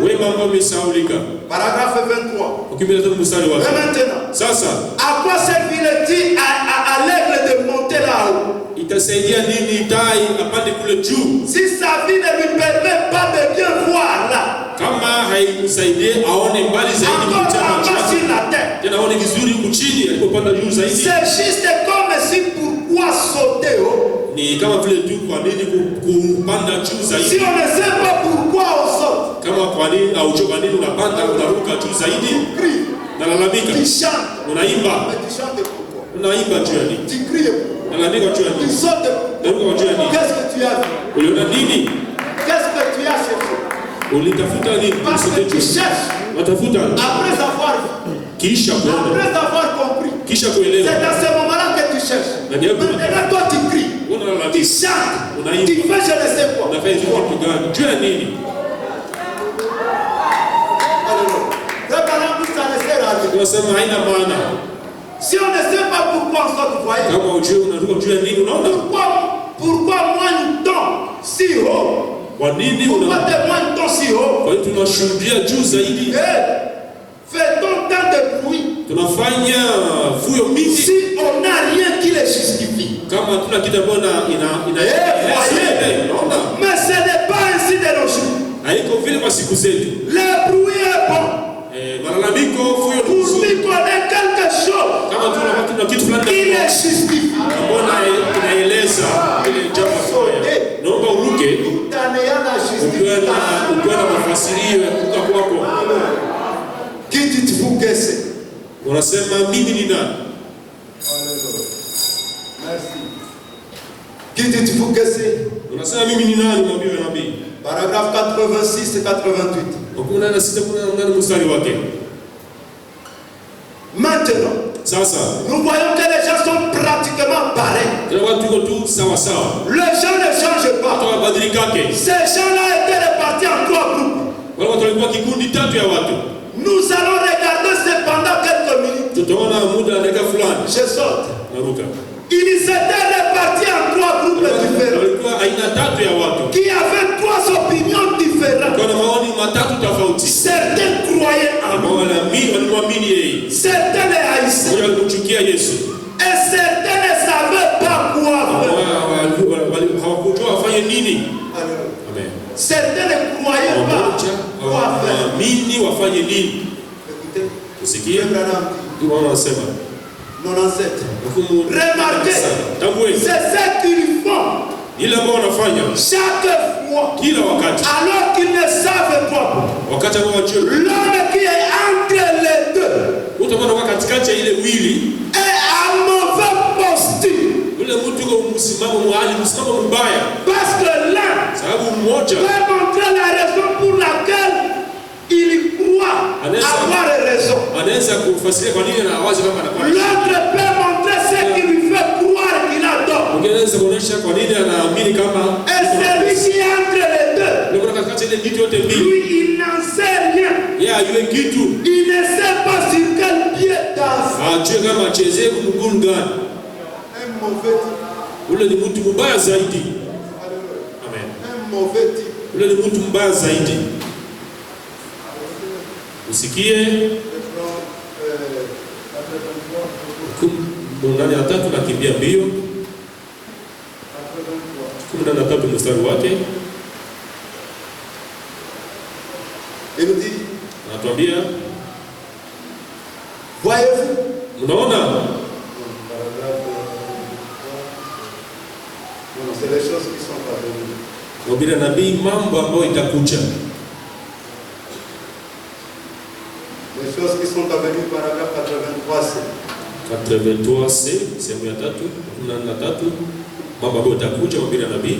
Wema ambao umesahaulika. Paragraphe 23. Ukimbilia tu mstari Et wake. maintenant, Sasa À quoi servirait-il à l'aigle de monter là-haut itasaidia nini tai apande kule juu si sa vie ne lui permet pas de bien voir là? kama haimsaidie aone mbali zaidi Encore kupitia en macho bas yake? sur la terre. Tena aone vizuri huku chini alipopanda juu zaidi. C'est juste comme si pourquoi sauter haut. Ni kama vile tu kwa nini kupanda juu Si zaidi? on ne sait pas pourquoi on saute, Kama kwa nini au kwa nini unapanda unaruka juu zaidi? crie, Nalalamika. tu chantes. Unaimba. Mais tu chantes pourquoi? Unaimba juu ya nini? Tu cries pourquoi? Nalalamika juu ya Tu nini? sautes Naruka pourquoi? juu ya nini? Qu'est-ce que tu as vu? Uliona nini? Qu'est-ce que tu as cherché? Ulitafuta nini? Parce que tu Usikie. cherches. Watafuta Après avoir vu, kisha kuona, après avoir compris, kisha c'est kuelewa. dans ce moment-là que tu cherches. Maintenant, toi, tu cries, tu Unalalamika. chantes, Unaimba. tu fais je ne sais quoi. Unafanya hizo vitu gani? Juu ya nini? Alléluia. Préparons tout ça, ne sert à rien. Tunasema haina maana. Si on ne sait pas pourquoi on saute, vous voyez, Kama ujue unaruka juu ya nini unaona? pourquoi moi nous tombe si haut? Kwa nini Pourquoi una tes moi nous tombe si haut? kwa hiyo tunashuhudia juu zaidi? Eh, fait-on tant de bruit Tunafanya fuyo mingi si on n'a rien qui les justifie? kama hatuna kitu ambacho unaona? Mais ce n'est pas ainsi de nos jours. Haiko vile kwa siku zetu. Le bruit est bon. Malalamiko fuyo Pour lui connaître quelque chose, kama tuna kitu fulani il est justifié. mbona inaeleza ile jambo fulani. Naomba uruke Tout en ayant la ukiwa justification. na mafasirio ya kutoka kwako. Qui dites-vous que c'est? Unasema mimi ni nani? Merci. Qui dites-vous que c'est? Unasema mimi ni nani? Mwambie nabii. Paragraphe 86 et 88. Kuna na sita kuna mstari wake. Maintenant, Sasa nous voyons que les gens sont pratiquement pareils. kila watu tuko tu sawa sawa. Les gens ne changent pas. Watu wabadilikake. Ces gens-là étaient répartis en 3 groupes. Wale watu walikuwa kikundi tatu ya watu. Nous allons regarder cependant quelques minutes. Tutaona muda wa dakika fulani. Je saute. Naruka. Ils étaient répartis en 3 groupes différents Walikuwa aina tatu ya watu. qui avaient 3 opinions différentes. Kwa maoni matatu tofauti. Certains croyaient en Ambao walimwamini yeye. certains les haïssaient Wale walimchukia Yesu. et certains ne savaient pas quoi faire. Hawakujua wafanye nini. Amen. Certains ne croyaient pas quoi faire. Waamini wafanye nini? Écoutez, Usikie? Abraham Ndio wanasema. 97. Remarquez. Tambueni. C'est ce qu'ils font Ile ambao wanafanya chaque fois kila wakati. alors qu'ils ne savent pas. Wakati ambao wajua. L'homme qui est entre les deux Utaona kwa katikati ya ile wili est à mauvais posture yule mtu yuko msimamo mbaya parce que l'un sababu mmoja moja peut montrer la raison pour laquelle il croit avoir raison. anaweza kufasiria kwa nini anawaza kama anakuwa. L'autre peut montrer ce qui lui fait croire qu'il a tort. Mwingine anaweza kuonyesha kwa nini anaamini kama. Et celui qui est entre les deux, ndio katikati ile vitu yote mbili. lui il n'en sait rien. Yeye ajue kitu. Il ne sait pas sur quel pied danser. Ajue kama achezee mguu gani. Un mauvais type. Ule ni mtu mbaya zaidi. Amen. Un mauvais type. Ule ni mtu mbaya zaidi. Usikie ndani ya tatu nakimbia mbio 13 mstari wake anatuambia, voyez-vous, mnaona c'est les choses qui sont pas venues. Wabira nabii mambo ambayo itakuja. Les choses qui sont venues, paragraphe 83c. 83c sehemu ya 3 mambo ambayo itakuja. Wabira nabii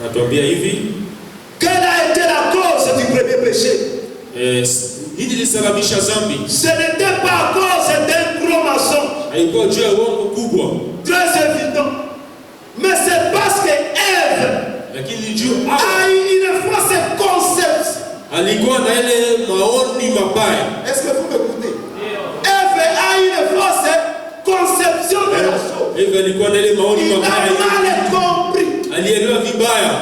anatuambia hivi, quelle a été la cause du premier péché? Hili lilisababisha dhambi. Ce n'était pas à cause d'un gros mensonge. Haikuwa juu ya uongo kubwa. Très évident. Mais c'est parce que Ève a eu une fausse conception. Alikuwa na ile maoni mabaya. Est-ce que vous m'écoutez? Ève a eu une fausse conception de la chose. Ève alikuwa na ile maoni mabaya. Il a mal compris. Alielewa vibaya.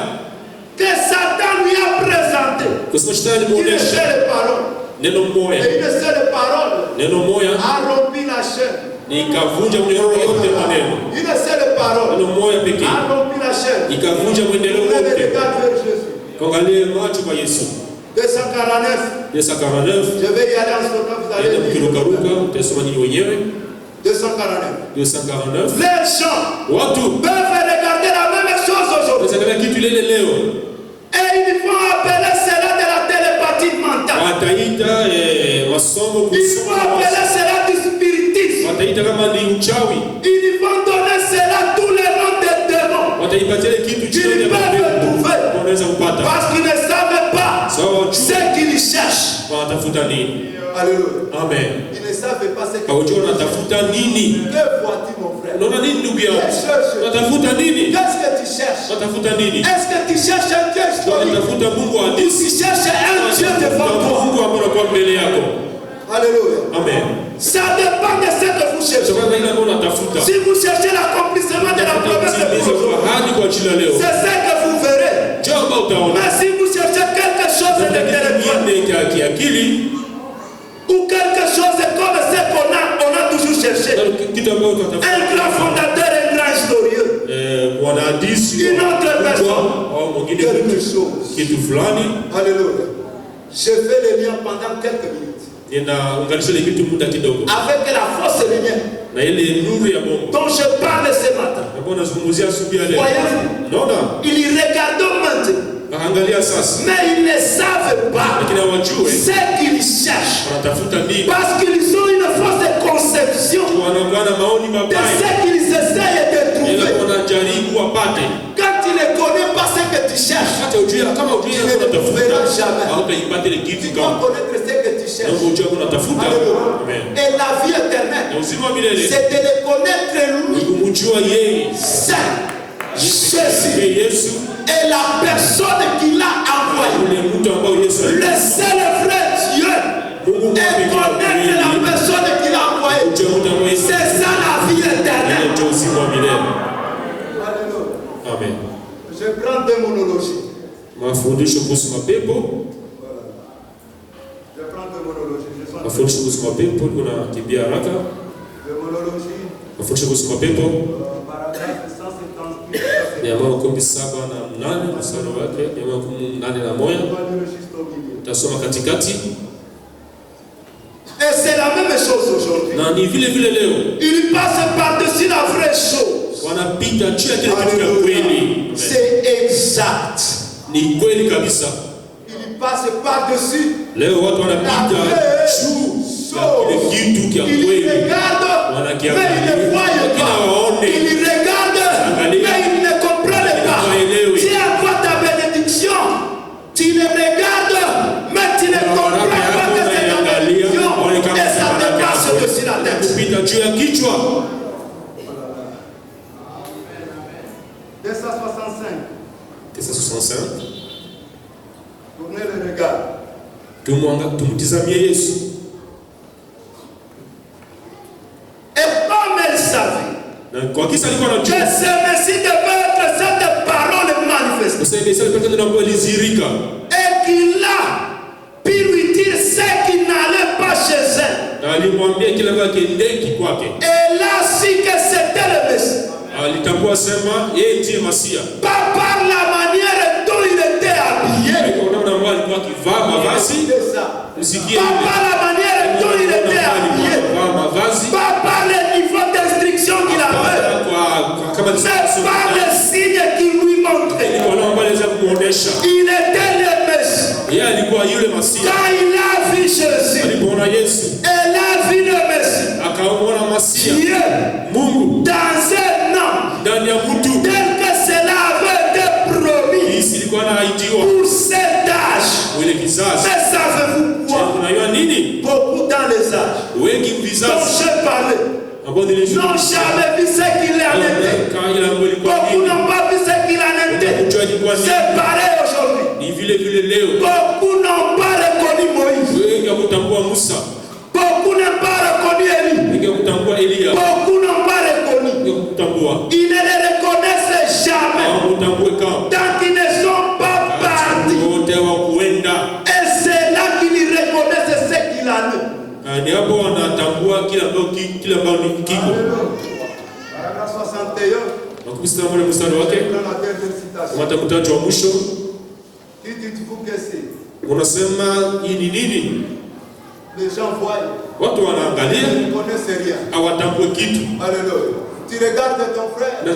Que Satan lui a présenté. Kwa sababu shetani Une alimuonesha seule parole. neno moja. Et une seule parole. Neno moja a rompu la chaîne. Nikavunja mnyororo yote maneno. Une seule parole. Neno moja pekee. A rompu la chaîne. Ikavunja mwendeleo wote. Kuangalia macho kwa Yesu. 249. 249. Je vais y aller en ce temps, vous allez lire. Mtasoma nyinyi wenyewe. 249. 249. Les gens watu peuvent regarder la même chose aujourd'hui. Sasa kitu ile leo. Et ils vont appeler cela de la télépathie mentale. Wataita masomo Ils vont appeler cela du spiritisme. Wataita kama ni uchawi. Ils vont donner cela tous les noms des démons. Wataipatia kitu chini ya peuvent wanaweza kupata. Parce qu'ils ne savent pas ce qu'ils cherchent. Wanatafuta nini? Alléluia. Amen. Ils ne savent pas ce qu'ils hawajua wanatafuta nini. Que vois-tu mon frère? Unaona nini ndugu yangu? Wanatafuta nini? Qu'est-ce que tu cherches? Wanatafuta nini? Est-ce que tu cherches un Dieu historique? Wanatafuta Mungu wa Tu cherches un Dieu devant toi. Mungu ambaye anakuwa mbele yako. Alléluia. Amen. Ça dépend de ce que vous cherchez. Si vous cherchez l'accomplissement de la promesse de Dieu, c'est ce que vous verrez. Mais si vous cherchez quelque chose de téléphone ou quelque chose comme ce qu'on a toujours cherché, un grand fondateur, un grand historien, une autre personne, quelque chose. Alléluia. Je fais le lien pendant quelques minutes avec la fausse lumière dont je parle ce matin. Voyez-vous, ils regardent maintenant, mais ils ne savent pas ce qu'ils cherchent, parce qu'ils ont une fausse conception de ce qu'ils essayent de trouver. Quand tu ne connais pas ce que tu cherches, tu ne le trouveras jamais. Tu dois connaître ce que tu cherches. Et la vie éternelle, c'est de le connaître lui, Saint Jésus, et la personne qui l'a envoyé, le seul vrai Dieu, et connaître la personne qui l'a envoyé. C'est ça la vie éternelle. Amen. Je prends deux monologies. Mafundisho kuhusu mapepo. Je prends deux monologies. Mafundisho kuhusu mapepo, kuna kimbia haraka. Deux monologies. Mafundisho kuhusu mapepo. Paragraphe 178 mstari wake 181. Tasoma katikati. Et c'est la même chose aujourd'hui. Na ni vile vile leo. Il passe par-dessus la vraie chose. Wanapita juu ya kile kitu cha kweli. C'est exact. Ni kweli kabisa. Il passe par-dessus. Leo watu wanapita juu ya kile kitu cha kweli. Il regarde, mais il ne voit pas. Il regarde, mais il ne comprend pas. 105. Tournez le regard. Tumtizamie Yesu. Et comme elle savait Na kwa kisa alikuwa que anajua ce Messie devait être cette parole manifestée, sasa Yesu alipata neno ambalo lizirika et qu'il a pu lui dire ce qui n'allait pas chez elle. na alimwambia kila mtu akiendeki kwake. Et là, si que c'était le Messie. Alitambua sema yeye ndiye Masia. Pas par la manière dont il était habillé. Kwa namna ambayo alikuwa akivaa mavazi. Usikie. Pas par la manière dont il était habillé. Pas par le niveau d'instruction qu'il avait. C'est par les signes qu'il lui montrait. Il était le Messie. Quand il a vu Jésus, elle a vu le Messie. Dieu, dans un nom, tel que cela avait été promis pour cet âge. Mais savez-vous quoi? Beaucoup dans les âges dont j'ai parlé n'ont jamais vu ce qu'il en était. Beaucoup n'ont pas vu ce qu'il en était. C'est pareil aujourd'hui. Beaucoup n'ont pas reconnu Moïse. Beaucoup n'ont pas reconnu Élie. Beaucoup n'ont pas reconnu. Ils ne les reconnaissent jamais tant qu'ils ne sont pas partis. Et c'est là qu'ils reconnaissent ce qu'il en est. Paragraphe 61. Dites-vous que c'est. Les gens voient. Ils ne connaissent rien. Alléluia. Tu regardes ton frère. Tu es en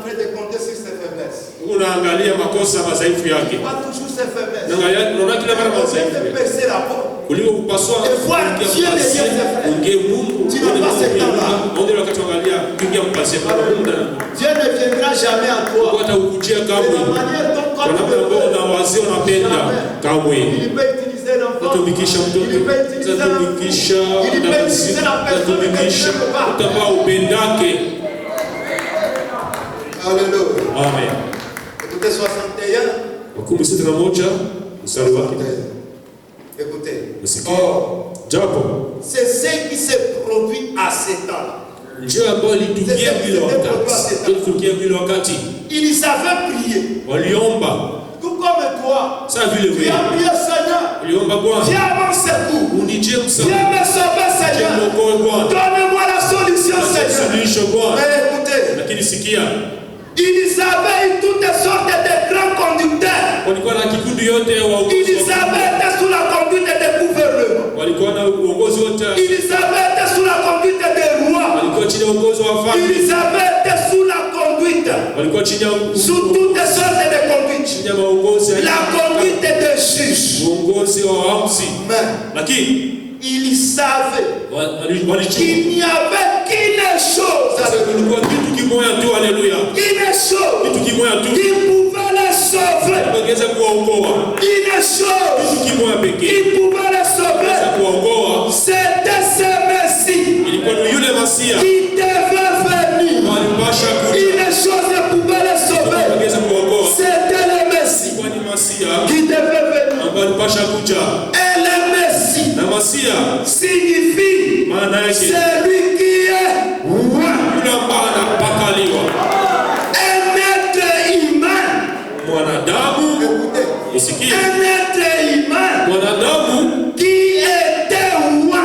train de compter sur ses faiblesses. Unaangalia makosa madhaifu yake. Pas toujours ses faiblesses. Unaona kila mara madhaifu yake. Percer la porte. Kuliko kupasua unge Mungu. Tu n'as pas ce temps-là. Ndio wakati angalia kingia mpase kwa muda. Dieu ne viendra jamais à toi. Hata ukujia kamwe. De la manière dont kwa namna ambayo unawazia unapenda kamwe. Il peut utiliser l'enfant. Utumikisha mtoto. Utumikisha utambaa upendake. Alléluia. Amen. Écoutez 61. Écoutez. Or, c'est ce qui s'est produit à ce temps-là. Ils savaient prier. Tout comme toi. Tu as prié, Seigneur. Viens à mon secours. Viens me sauver, Seigneur. Donne-moi la solution, Seigneur. Mais écoutez. Ils avaient toutes sortes de grands conducteurs. Ils avaient été sous la conduite des gouvernements. Ils avaient été sous la conduite des rois. Ils avaient été sous la conduite. Sous toutes sortes de conduites. La conduite des juges. Mais ils savaient qu'il n'y avait qu'une chose. Une chose qui pouvait les sauver. Une chose qui pouvait les sauver. C'était ce Messie qui devait venir. Une chose pouvait les sauver. C'était le Messie qui devait venir. Et le Messie signifie celui qui est roi. Un être humain. Un être humain qui était roi.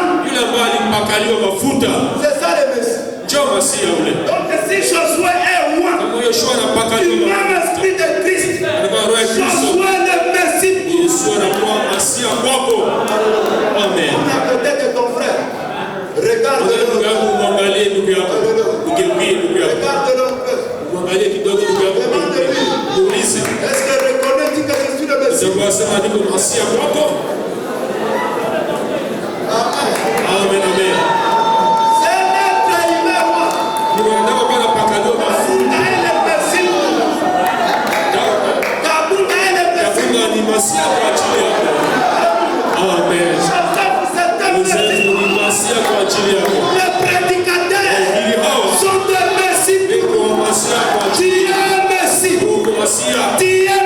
C'est ça le Messie. Donc si Josué est roi, du même esprit de Christ, Josué le Messie. Amen. À côté de ton frère, regarde-le. Regarde-le. Demande-lui. Est-ce que reconnais-tu que je suis le Messie? Amen, amen. C'est l'être humain, moi. Amen. Les prédicateurs sont des messies. Tu es un messie. Tu es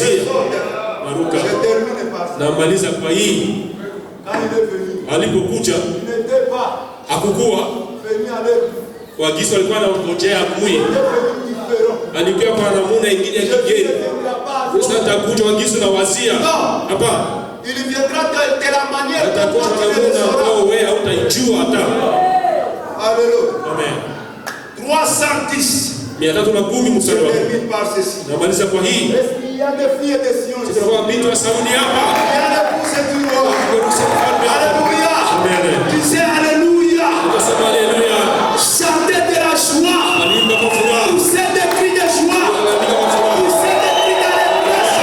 unawazia maruka. Na maliza kwa hii. Alipokuja hakukuwa kwa gizo alikuwa anangojea akui. Alikuwa kwa namna ingine ya kigeni. Sasa atakuja kwa gizo na wazia. Hapa. Il viendra de la manière dont wewe hautajua hata. Alléluia. Amen. 310. 310 mstari wa. Namaliza kwa hii. Kwa binti wa Sauli hapa. Alléluia. Amen. Tu sais alléluia. Tunasema alléluia. Chantez de la joie. Alimba kwa furaha. Poussez des cris de joie. Poussez des cris d'allégresse.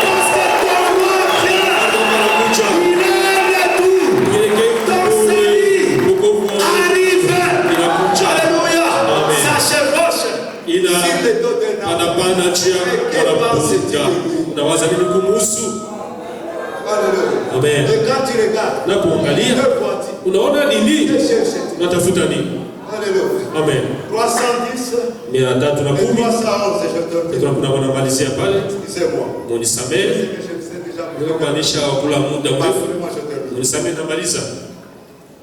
Parce que ton roi vient. Il est retour. Ton salut arrive. Alléluia. Ça chevauche. Anapanda njia anapokuja. Unawaza nini kumhusu? Amen. Na kuangalia unaona nini? Unatafuta nini? Amen. 310 kuna wanamalizia pale. Munisamehe. Ndio kuanisha kula muda mrefu. Munisamehe namaliza.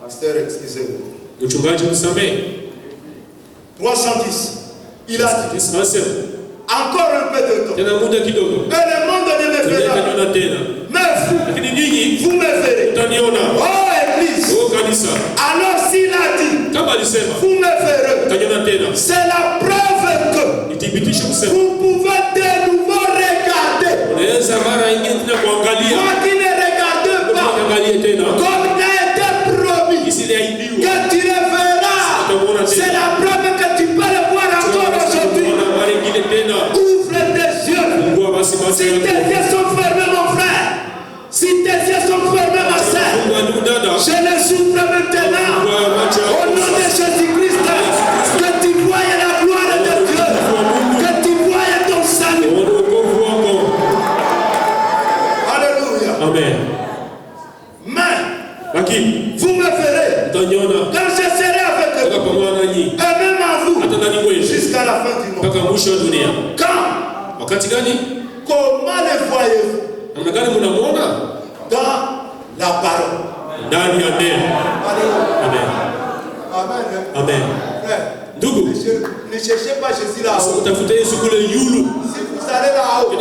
Pasteur, excusez-moi. Mchungaji msamehe. 310. Il a dit encore un peu de temps. Tena muda kidogo. Et le monde ne me verra pas. Mais vous, Lakini nyinyi vous me verrez. mtaniona. Oh Église. Oh kanisa. Alors s'il a dit, Kama alisema vous me verrez. mtaniona tena. C'est la preuve que Ithibitisho kusema vous pouvez de nouveau regarder. unaweza mara nyingine tena kuangalia. Moi qui ne regarde pas. Angalia tena. Comme il a été promis. Isiliaibiwa. Que tu le verras. C'est la preuve que tu peux le voir encore aujourd'hui. Ouvre tes yeux. Si tes yeux sont fermés, mon frère. Si tes yeux sont fermés, ma soeur. Je les ouvre maintenant. Au nom de Jésus-Christ. Que tu voyes la gloire de Dieu. Que tu voyes ton salut. Alléluia. Amen. Mais vous me verrez. Quand je serai avec vous. Et même à vous. Jusqu'à la fin du monde. Quand? Wakati gani? Comment le voyez-vous? Namna gani mnamuona? Dans la parole. Ndani ya neno. Amen. Amen. Amen. Ndugu, ne cherchez pas Jésus là-haut. Utafute Yesu kule yulu. Si vous allez là-haut, vous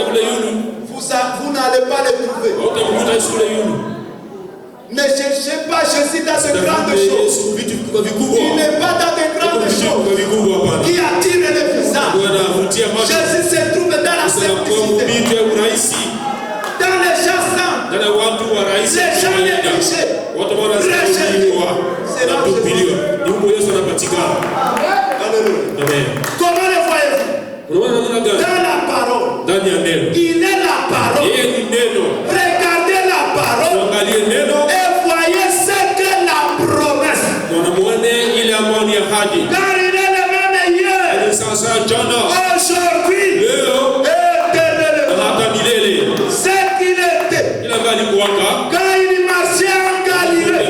n'allez pas le trouver. Utamkuta Yesu kule yulu. Ne cherchez pas Jésus dans de grandes choses. Il n'est pas dans de grandes choses qui attirent les visages. Jésus se trouve dans la simplicité. Dans les gens simples. Les gens négligés. C'est là que Alléluia. Comment le voyez-vous? Dans la parole. Il est la parole. Regardez la parole. Et voyez ce que la promesse. Car il est le même hier. Aujourd'hui. Éternellement. C'est qu'il était. Quand il marchait en Galilée.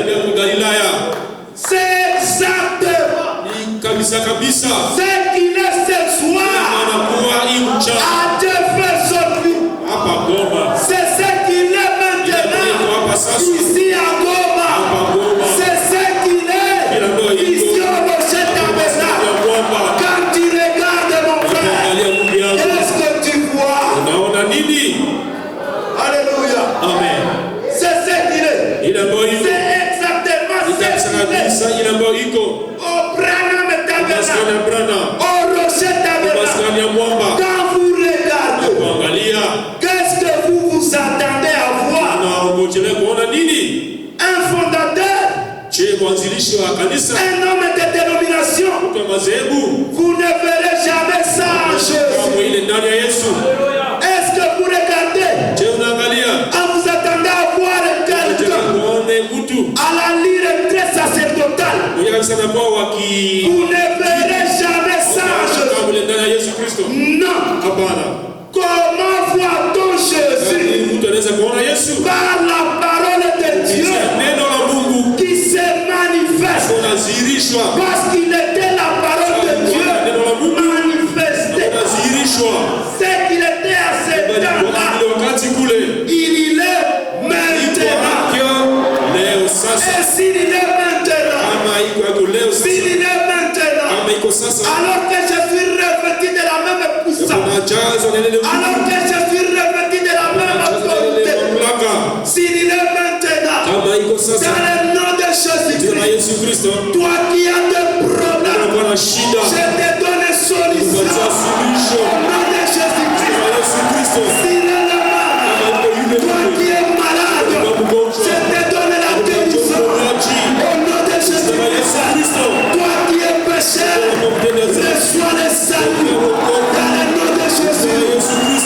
C'est exactement. C'est qu'il est ce soir. À Dieu fait son vie. C'est ce qu'il est maintenant. Ici à Goma. C'est ce qu'il est. Ici au Rocher Tabernacle. Quand tu regardes mon frère, qu'est-ce que tu vois? Alléluia. Amen. C'est ce qu'il est. C'est exactement ce qu'il est. Au Branham Tabernacle. Au Rocher Tabernacle. Quand vous regardez, qu'est-ce que vous attendez à voir? Un fondateur. Un homme de dénomination. Vous ne verrez jamais ça en Jésus. Est-ce que vous regardez? Vous attendez à voir quelqu'un à la lyre très sacerdotale. Vous ne verrez jamais ça en Jésus. Non. Comment voit-on Jésus? Par la parole de Dieu qui se manifeste. Parce qu'il était la parole de Dieu manifestée. C'est qu'il est temps-là, wakati kule il est maintenant. leo sasa Et s'il est maintenant, kama iko leo sasa s'il est maintenant, kama iko sasa alors que je suis revêtu de la même puissance, unajazwa na neno alors que je suis revêtu de la même autorité, mamlaka s'il est maintenant, kama iko dans sasa le nom de jina Jésus-Christ, Yesu Kristo toi qui as des problèmes, unakuwa na shida je te donne solution. kupatia suluhisho Au nom de Jésus-Christ, jina Yesu Kristo s'il est là, kama iko yule toi qui es malade, je te donne la guérison. Au nom de Jésus-Christ, toi qui es pécheur, reçois le salut. Dans le nom de Jésus,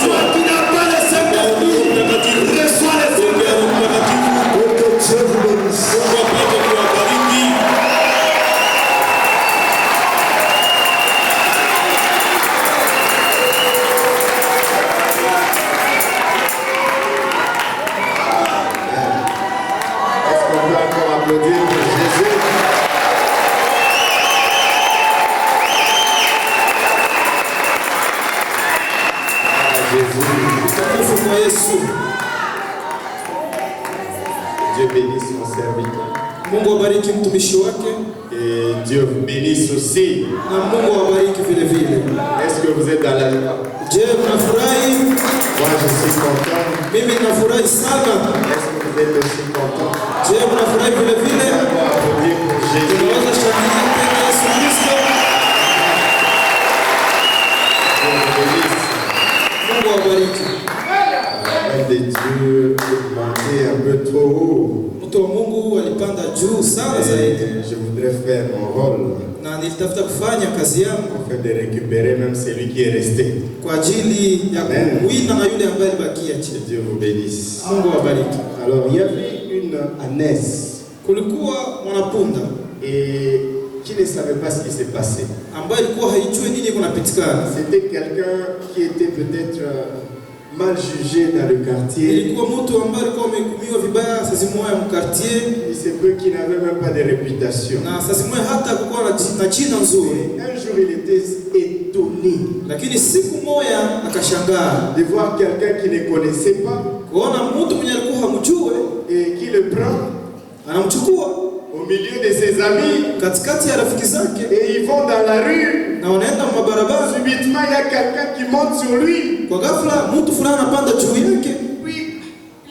toi qui n'as pas le Saint-Esprit, reçois le Saint-Esprit. Oh, que Dieu vous bénisse. Est-ce qu'on peut encore applaudir pour Jésus? Jésus. Dieu bénisse son serviteur. Mungu abariki mtumishi wake Et Dieu vous bénisse aussi. na Mungu awabariki vile vile. Est-ce que vous êtes dans la joie? Je, mnafurahi? Moi, je suis content. Mimi nafurahi sana. Est-ce que vous êtes aussi content? Je, mnafurahi vile vile? On va applaudir pour Jésus. Tunaweza shangilia tena Yesu Kristo. Dieu vous bénisse. Mungu awabariki. La main de Dieu est montée un peu trop haut. Mtu wa Mungu alipanda juu sana zaidi, Et je voudrais faire mon rôle na nilitafuta kufanya kazi yangu afin de récupérer même celui qui est resté. kwa ajili ya Amen. kuwina na yule ambaye alibakia Que chini. Dieu vous bénisse. Mungu awabariki. Alors, il y avait une ânesse Kulikuwa mwanapunda et qui ne savait pas ce qui s'est passé. ambaye alikuwa haijui nini kunapitikana. C'était quelqu'un qui était peut-être mal jugé dans le quartier. Ilikuwa mtu ambaye alikuwa amehukumiwa vibaya saa zimoya mkartier, Il se peut qu'il n'avait même pas de réputation. na saa zimoya hata kukuwa na jina nzuri. Un jour, il était étonné Lakini siku moja akashangaa de voir quelqu'un qu'il ne connaissait pas kuona mtu mwenye alikuwa hamjue et qui le prend anamchukua au milieu de ses amis katikati ya rafiki zake, et ils vont dans la rue. na wanaenda mabarabara. Subitement, il y a quelqu'un qui monte sur lui. Kwa ghafla mtu fulani anapanda juu yake, Puis,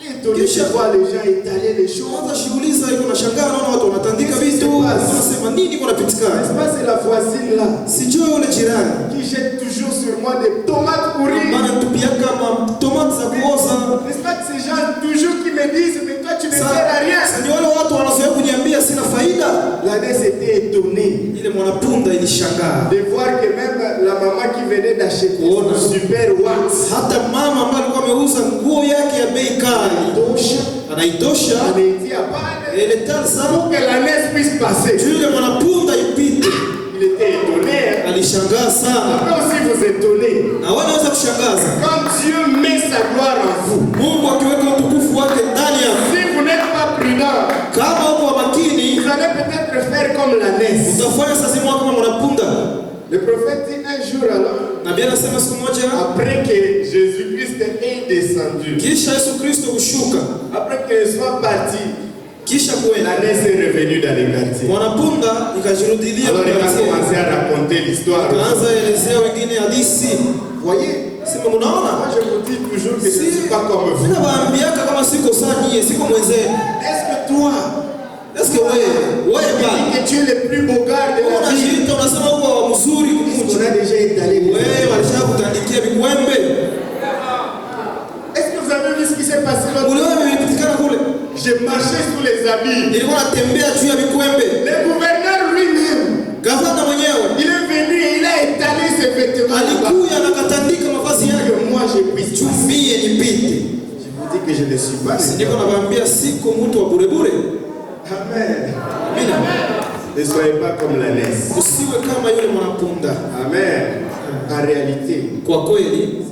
il est étonné de voir les gens étaler les choses. kwanza shughuliza iko nashangaa, naona watu wanatandika vitu, wanasema nini kunapitikana. N'est-ce pas, c'est la voisine là Sijui yule jirani qui jette toujours sur moi des tomates pourries. maana tupia kama tomati za kuoza. N'est-ce pas que ces gens toujours qui me disent, mais toi tu ne sers à rien. Sasa ni wale watu wanazoea kuniambia sina faida. L'ânesse était étonnée Ile mwanapunda ilishangaa de voir que même la maman qui venait d'acheter son super wax hata mama ambaye alikuwa ameuza nguo yake ya bei kali anaitosha anaitia pale ile tali sana pour que l'ânesse puisse passer. yule mwanapunda ipite. Il était étonné. Hein? Alishangaa sana, Après aussi vous étonnez. na wewe unaweza kushangaza Quand Dieu met sa gloire en vous, Mungu akiweka utukufu wake ndani yako. si vous n'êtes pas prudent, Kama uko makini, vous allez peut-être faire comme l'ânesse. utafanya sasa moja kama mwanapunda. Le prophète dit un jour alors, Nabii anasema siku moja après que Jésus-Christ est descendu, kisha Yesu Kristo kushuka, après qu'il soit parti, kisha kwenda l'ânesse est revenue dans les quartiers. mwanapunda ikajirudilia Alors il a kwa commencé à raconter l'histoire. kaanza elezea wengine hadithi. Voyez, Sema mnaona? moi je vous dis toujours que je ne suis pas comme vous. Sina baambiaka kama siko saa nyie, siko mwenzenu. Est-ce que toi, Eske wewe tu ba dis que tu es le plus beau gars de la ville? unajiita unasema uko wa mzuri On kumji. a déjà étalé. Wewe walisha kutandikia vikwembe. Est-ce que vous avez vu ce qui s'est passé l'autre Ule jour? wewe ulipitikana kule. J'ai marché sous les habits. Nilikuwa natembea juu ya vikwembe. Le gouverneur lui-même, Gavana mwenyewe il est venu et il a étalé ses vêtements. là-bas. alikuja na katandika mavazi yake. Que moi je puisse passer. Mie nipite. Je vous dis que je ne suis pas Niko nawaambia siko mtu wa bure bure. Amen. Amina. Ne soyez pas comme l'ânesse. Usiwe kama yule mwanapunda. Amen. En réalité, Kwa kweli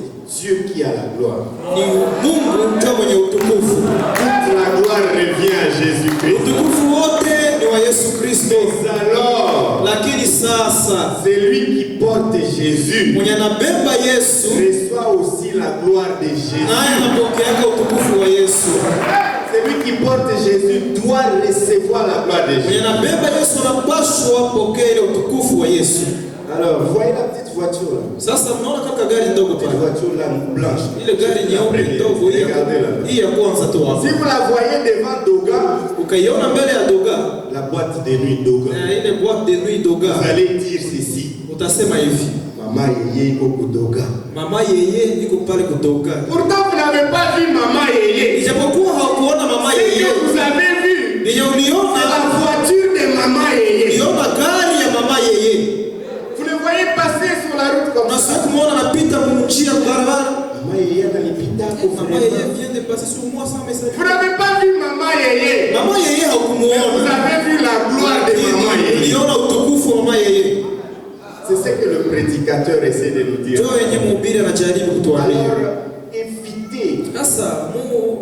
Dieu qui a la gloire. Ni Mungu ndio mwenye utukufu. Toute la gloire revient à Jésus-Christ. Utukufu wote ni wa Yesu Kristo. Mais alors, Lakini sasa celui qui porte Jésus mwenye anabeba Yesu reçoit aussi la gloire de Jésus. naye anapokea utukufu wa Yesu. Celui qui porte Jésus doit recevoir la gloire de Mwenye Jésus. anabeba Yesu anapaswa pokea ile utukufu wa Yesu. Alors, voyez la petite voiture là. Sasa mnaona kaka gari ndogo Petite pale. voiture là, blanche. Ile gari nyeupe ndogo hii. Regardez-la. Hii ya kwanza tu hapo. Si vous la voyez devant Doga, Ukaiona mbele ya Doga, la boîte de nuit Doga, ile boîte de nuit Doga, vous allez dire ceci. utasema hivi. Maman yeye iko kudoga. Mama yeye iko pale kutoka. Pourtant vous n'avez pas vu maman yeye. Ijapokuwa haukuona mama Ce yeye. que vous avez vu, Yenye c'est uliona la voiture de maman yeye. uliona gari ya mama yeye. Vous le voyez passer sur la route comme Na ça. sio kumuona anapita kumjia barabara. Maman yeye analipita kwa Mama yeye vient de passer sur moi sans message. Vous n'avez pas vu maman yeye. Mama yeye Mais vous haukumuona. avez vu la gloire de maman yeye. Uliona utukufu wa mama yeye. C'est ce que le prédicateur essaie de nous dire. Ndio yenye mhubiri anajaribu kutuambia. Alors, évitez Sasa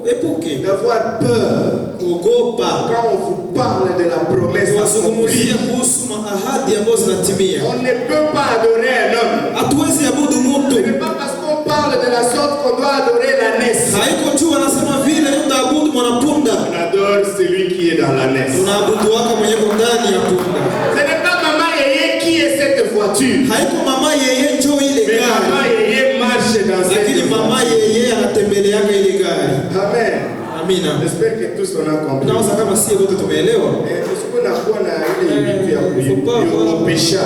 epuke d'avoir peur kuogopa quand on vous parle de la promesse wazungumzia accomplie. kuhusu ahadi ambazo zinatimia. On ne peut pas adorer un homme. Hatuwezi abudu Ce mtu. n'est pas parce qu'on parle de la sorte qu'on doit adorer l'ânesse. Haiko tu wanasema vile utaabudu mwanapunda. On adore celui qui est dans l'ânesse. Tunaabudu waka mwenye ndani ya punda. Ce n'est pas maman yeye qui est cette voiture. Haiko mama yeye njoo ile Mais maman gari. yeye marche dans Lakini cette mama voiture. yeye anatembeleaka ile gari. Amen. Amina. J'espère que tous on a compris. Nawaza kama sie wote tumeelewa. Usikuwa na ile vitu ya kuopesha.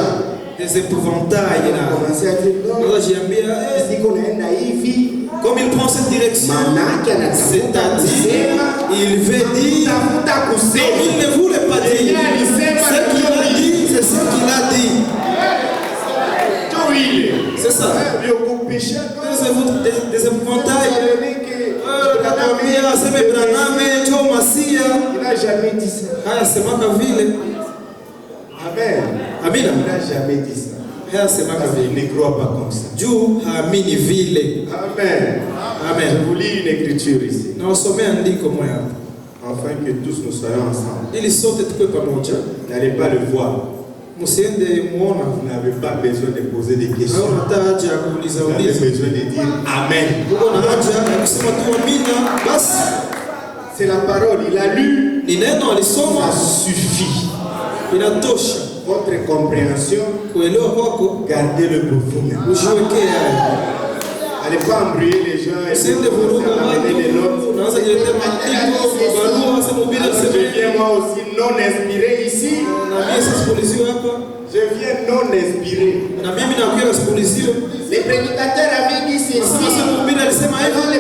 Des épouvantails là. Commencer à dire non. Nawaza jiambia Siko naenda hivi. comme il prend cette direction, Manake anatafuta c'est-à-dire il veut dire tafuta non, kusema. il ne voulait pas dire. Ce qu'il a dit, c'est ce qu'il a dit. C'est ça. Des épouvantails. Nakwambia aseme Branhame njoo Masia. Il n'a jamais dit ça. Haya semaka vile. Amen. Amina. Il n'a jamais dit ça. Haya semaka Parce qu'il vile. ne croit pas comme ça. Juu haamini vile. Amen. Je Amen. vous lis une écriture ici. Nawasomea andiko moja hapa. Afin que tous nous soyons ensemble. Ili sote tukue pamoja. N'allez pas le voir. Msiende muona. Vous n'avez pas besoin de poser des questions. Hauna hata haja ya kuuliza Vous avez uliza. besoin de dire Amen. Uko na haja ya kusema tu amina basi. C'est la parole. Il a lu. Ni neno Ça alisoma suffit. inatosha. Votre compréhension, Kuelewa kwako gardez-le pour vous-même. ujiwekee hayo. Allez pas embrouiller les gens et Usiende vuruga amener des watu. notes. Unaanza kuletea maandiko, mabarua, sema bila Je sema. viens moi aussi non inspiré ici. Na mimi sisipuliziwe hapa. Je viens non inspiré. Na mimi nakuja nasipuliziwe. Les prédicateurs avaient dit ceci. Sasa mhubiri alisema hivi. Maintenant,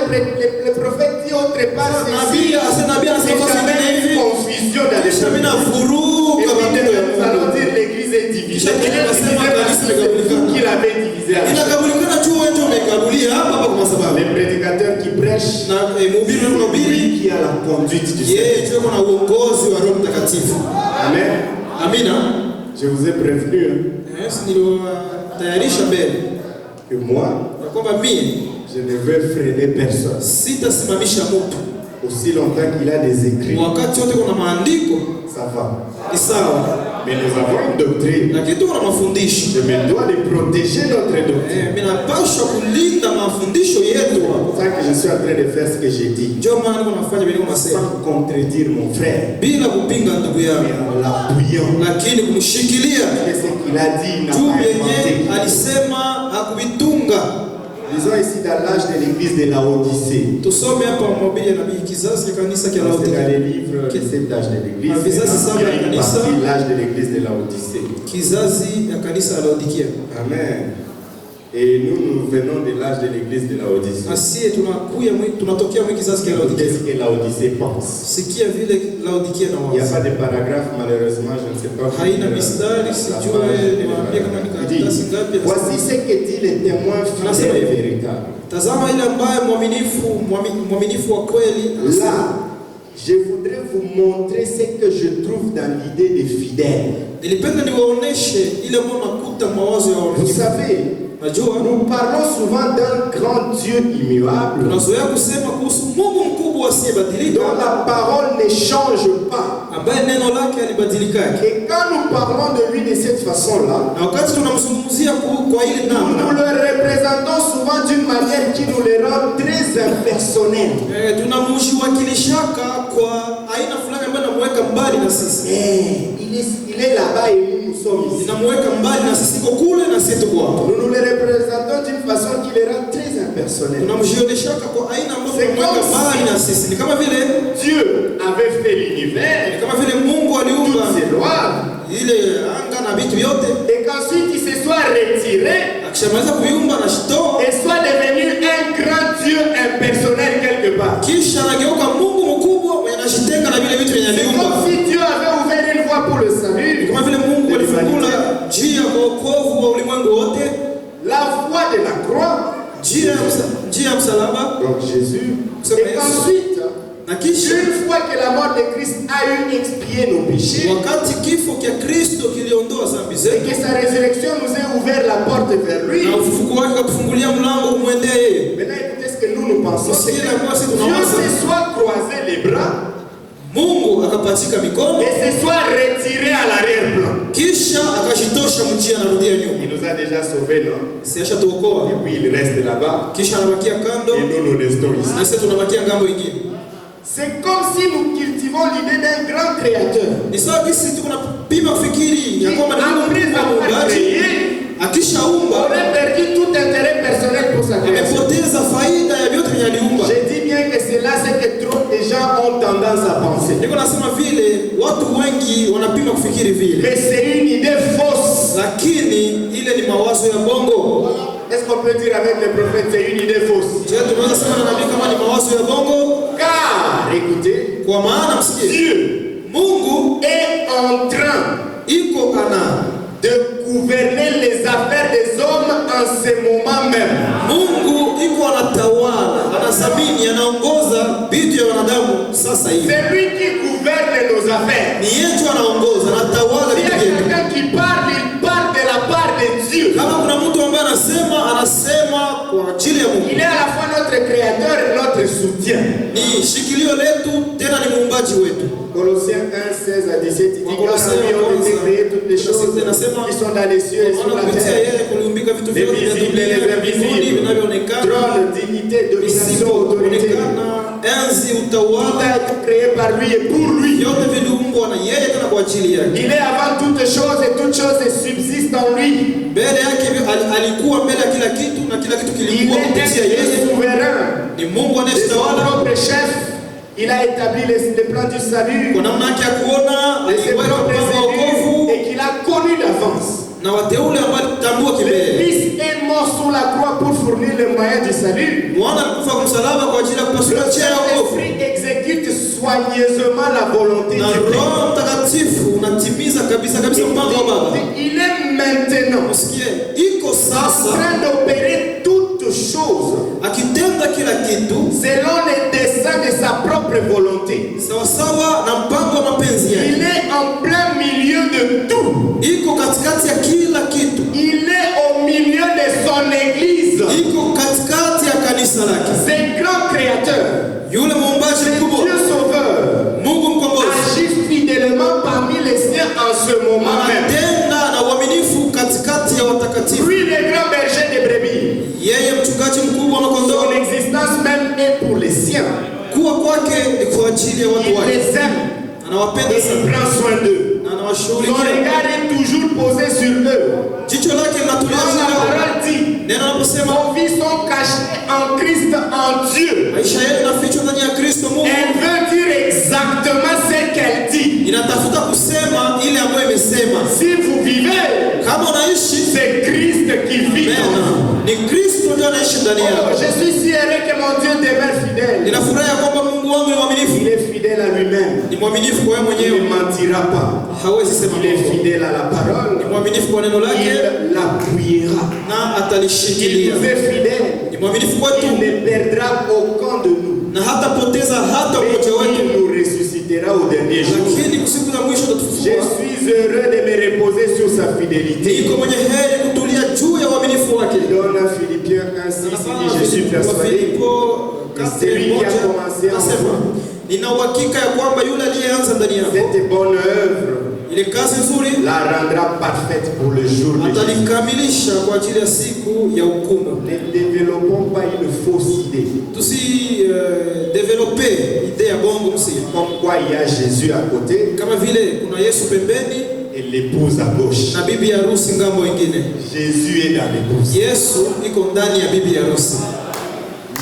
le prophète dit autre part Nabii ceci. asa nabii Et anasema fasi j'avais nyingine une hivi. confusion dans les Kisha mimi choses. Et navuruga matendo ya puis, nous allons Mungu. dire l'église est divisée. Kisha Elle est tunasema divisée parce kanisa que c'est limegawanyika. vous qui l'avez divisée. à la chose. Inakabulikana tu wewe ndio umekabulia hapa hapa kwa sababu. Les prédicateurs qui prêchent, Na mhubiri na mhubiri lui qui a la conduite du Seigneur. yeye ndio kuna uongozi wa Roho Mtakatifu. Amen. Amina. Je vous ai prévenu hein, Yes, niliwatayarisha mbele que moi, na kwamba mimi je ne veux freiner personne. sitasimamisha mtu. Aussi longtemps qu'il a des écrits, Wakati wote kuna maandiko ça va. ni sawa, Mais nous avons une doctrine. lakini tuko na mafundisho. Je me dois de protéger notre doctrine. Mimi napaswa kulinda mafundisho yetu. C'est pour ça que je suis en train de faire ce que j'ai dit. Ndio maana niko nafanya vile unasema Sans contredire mon frère. bila kupinga ndugu Mais yangu, en l'appuyant. lakini kumshikilia Et ce qu'il a dit, il n'a juu pas yenye inventé. alisema hakuvitunga. Lisons ici dans l'âge de l'église de Laodicée. Tusome hapa mhubiri na kizazi cha kanisa cha C'est dans Laodikia. les livres de cet âge de l'église. Ah, visage, C'est ça, dans une Kanisa. partie de l'âge de l'église de Laodicée. Kizazi ya kanisa la Laodikia. Amen. Et nous venons de l'âge de l'église de Laodicée. Asie tunatokea mwi kizazi cha Laodikia. Qu'est-ce que Laodicée pense? Sikia vile Laodikia na Il n'y a wazi. pas de paragraphe, malheureusement, je ne sais pas. Haina mistari, sijue niwaambie kama ni karatasi ngapi. Voici ce que dit le témoin fidèle et véritable. Tazama ile ambaye mwaminifu wa kweli. Là, je voudrais vous montrer ce que je trouve dans l'idée des fidèles. Nilipenda niwaoneshe ile ambayo nakuta mawazo ya Vous waaminifu. savez, Najua nous parlons souvent d'un grand Dieu immuable, tunazoea kusema kuhusu Mungu mkubwa asiyebadilika, dont la parole ne change pas. ambaye neno lake halibadiliki. Et quand nous parlons de lui de cette façon-là, Na wakati tunamzungumzia kwa ile nous namna, le représentons souvent d'une manière qui nous le rend très impersonnel. tunamshiwakilishaka kwa aina fulani ambayo inamweka mbali na sisi. Il est là-bas et nous sommes ici. Inamweka mbali na sisi, iko kule na sisi tuko hapa. Nous nous le représentons d'une façon qui le rend très impersonnel. Tunamshioneshaka kwa aina ambayo inamweka mbali na sisi. Ni kama vile Dieu avait fait l'univers, ni kama vile Mungu aliumba toutes ses lois, ile anga na vitu vyote, et qu'ensuite il se soit retiré akishamaliza kuiumba na shitoa, et soit devenu un grand Dieu impersonnel quelque part. kisha anageuka Mungu mkubwa mwenye anajitenga na vile vitu vyenye C'est aliumba. comme si Dieu avait ouvert une voie pour le salut, Kama vile Mungu alifungula njia kwa wokovu wa ulimwengu wote, la voie de la croix, njia ya msalaba. donc Jésus, et qu'ensuite, Na kisha une fois que la mort de Christ a eu expié nos péchés, wakati kifo cha Kristo kiliondoa dhambi et zetu que sa résurrection nous a ouvert la porte vers lui, na ufufuko wake kutufungulia mlango kumwendea yeye, maintenant écoutez ce que nous pensons, c'est que Dieu Dieu se soit croisé les bras Mungu akapachika mikono, et se soit retiré à l'arrière-plan. kisha akajitosha mjia, anarudia nyuma. Il nous a déjà sauvés, non? Si ashatuokoa, Et puis il reste là-bas kisha anabakia kando, et nous restons ici. na sisi tunabakia ngambo ingine. C'est comme si nous cultivons l'idée d'un grand créateur. Ni sawa sisi tuko tunapima kufikiri ya kwamba ni Mungu Après mkubwa avoir muumbaji, créé, akishaumba aurait perdu tout intérêt personnel pour sa création. amepoteza faida ya vyote vyenye aliumba. Je dis bien que c'est là ce que trop de gens ont tendance à penser. Niko nasema vile watu wengi wanapima kufikiri vile, Mais c'est une idée fausse. lakini ile ni mawazo ya bongo. Est-ce qu'on peut dire avec le prophète c'est une idée fausse? Je, tunaweza sema na nabii kama ni mawazo ya bongo? Car, écoutez, Kwa maana msikie, Dieu Mungu est en train iko ana de gouverner les affaires des hommes en ce moment même. Mungu iko anatawala, anasamini, anaongoza vitu ya wanadamu sasa hivi. C'est lui qui gouverne nos affaires. Ni yetu anaongoza, anatawala S'il y vitu a vyetu. quelqu'un qui parle, il parle de la part de Dieu. Kama kuna mtu ambaye anasema kwa ajili ya Mungu. Il est à la fois notre créateur et notre soutien. Ni shikilio letu, tena ni muumbaji wetu. Colossiens 1, 16 à 17, il dit car en lui ont été créées toutes les choses qui sont dans les cieux et sur la Kupitia terre. yeye kuliumbika vitu Les vyote vya visibles et les dunia, mbinguni invisibles. vinavyoonekana, Trône, dignité, domination, autorité. visivyoonekana, enzi, Tout utawala, a été créé par lui et pour lui. vyote viliumbwa na yeye, tena kwa ajili yake. Il est avant toutes choses et toutes choses subsistent en lui. Mbele yake alikuwa mbele ya kila kitu na kila kitu Il kilikuwa est kupitia un Dieu yeye. souverain. Ni Mungu De son anayetawala propre chef, il a établi le plan du salut, kwa namna yake ya kuona, de ses aliweka propres mpango wa élus wokovu et qu'il a connu d'avance. na wateule ambao alitambua Le kibele. Fils est mort sur la croix pour fournir le moyen du salut. Mwana alikufa kwa msalaba kwa ajili ya Le kupasua njia ya wokovu. Saint-Esprit exécute soigneusement la volonté Na du Père. Roho Mtakatifu unatimiza kabisa kabisa mpango wa Baba. Il est maintenant Usikie, iko en sasa train d'opérer toutes choses akitenda kila kitu selon les desseins de sa propre volonté. sawasawa na mpango wa mapenzi yake. Il est en plein milieu de tout. Iko katikati ya kila kitu, Il est au milieu de son église. iko katikati ya kanisa lake. Ce grand créateur, Yule muumbaji ce mkubwa, Dieu sauveur, Mungu mkombozi, agit fidèlement parmi les siens en ce moment même. anatenda na uaminifu katikati ya watakatifu. Lui, le grand berger des brebis, Yeye mchungaji mkubwa wa son kondoo, existence même est pour les siens. kuwa kwake ni kwa ajili ya watu Il wake. les aime Anawapenda et il sana prend soin d'eux. na Son anawashughulikia. regard est toujours posé sur eux. Jicho lake linatulia Quand juu la yao. parole dit, Neno anaposema nos vies sont cachées en Christ, en Dieu. maisha yetu yanafichwa ndani ya Kristo Mungu, Elle veut dire exactement ce qu'elle dit. inatafuta kusema ile ambayo imesema. Si vous vivez, Kama unaishi c'est Christ qui vit en mema, vous. ni Kristo ndio anaishi ndani Oh, yako. je suis si heureux que mon Dieu demeure fidèle. Ninafurahi ya kwamba Mungu wangu ni mwaminifu. Il est fidèle à lui-même. Ni mwaminifu kwa yeye Il mwenyewe, ne mentira pas. hawezi sema Il est uongo. fidèle à la Ni parole. mwaminifu kwa neno lake Il l'appuiera. na Il atalishikilia. nous est fidèle. Ni mwaminifu Il kwetu ne perdra aucun de nous. na hatapoteza hata Mais mmoja wetu, il nous ressuscitera au dernier jour. lakini siku za mwisho Je atatufufua. suis heureux de me reposer sur sa fidélité. Niko mwenye heri kutulia juu ya uaminifu wake. Donc ainsi, je suis persuadé que celui qui a commencé en vous nina uhakika ya kwamba yule aliyeanza ndani yako cette bonne œuvre ile kazi nzuri la rendra parfaite pour le jour de Jésus. atalikamilisha kwa ajili ya siku ya hukumu. Ne développons pas une fausse idée. Développer idée ya bongo msia. Comme quoi il y a Jésus à côté Kama vile kuna Yesu pembeni et l'épouse à gauche. na bibi harusi ngambo nyingine. Jésus est dans l'épouse. Yesu iko ndani ya bibi harusi.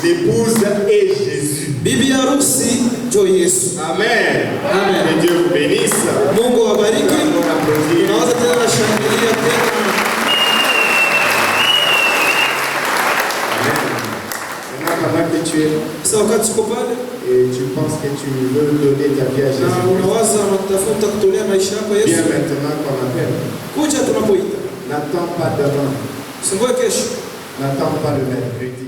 L'épouse est Jésus. Bibi harusi ndio Yesu. Amen. Amen. Que Dieu vous bénisse. Mungu awabariki. Tunaweza tena na shangilia tena. Pendant que tu es Sasa wakati uko pale et tu penses que tu veux donner ta vie à na Jésus, unawaza unatafuta kutolea maisha yako viens Yesu, maintenant qu'on appelle. kuja tunapoita. N'attends pas demain. Usingoe kesho. N'attends pas le mercredi.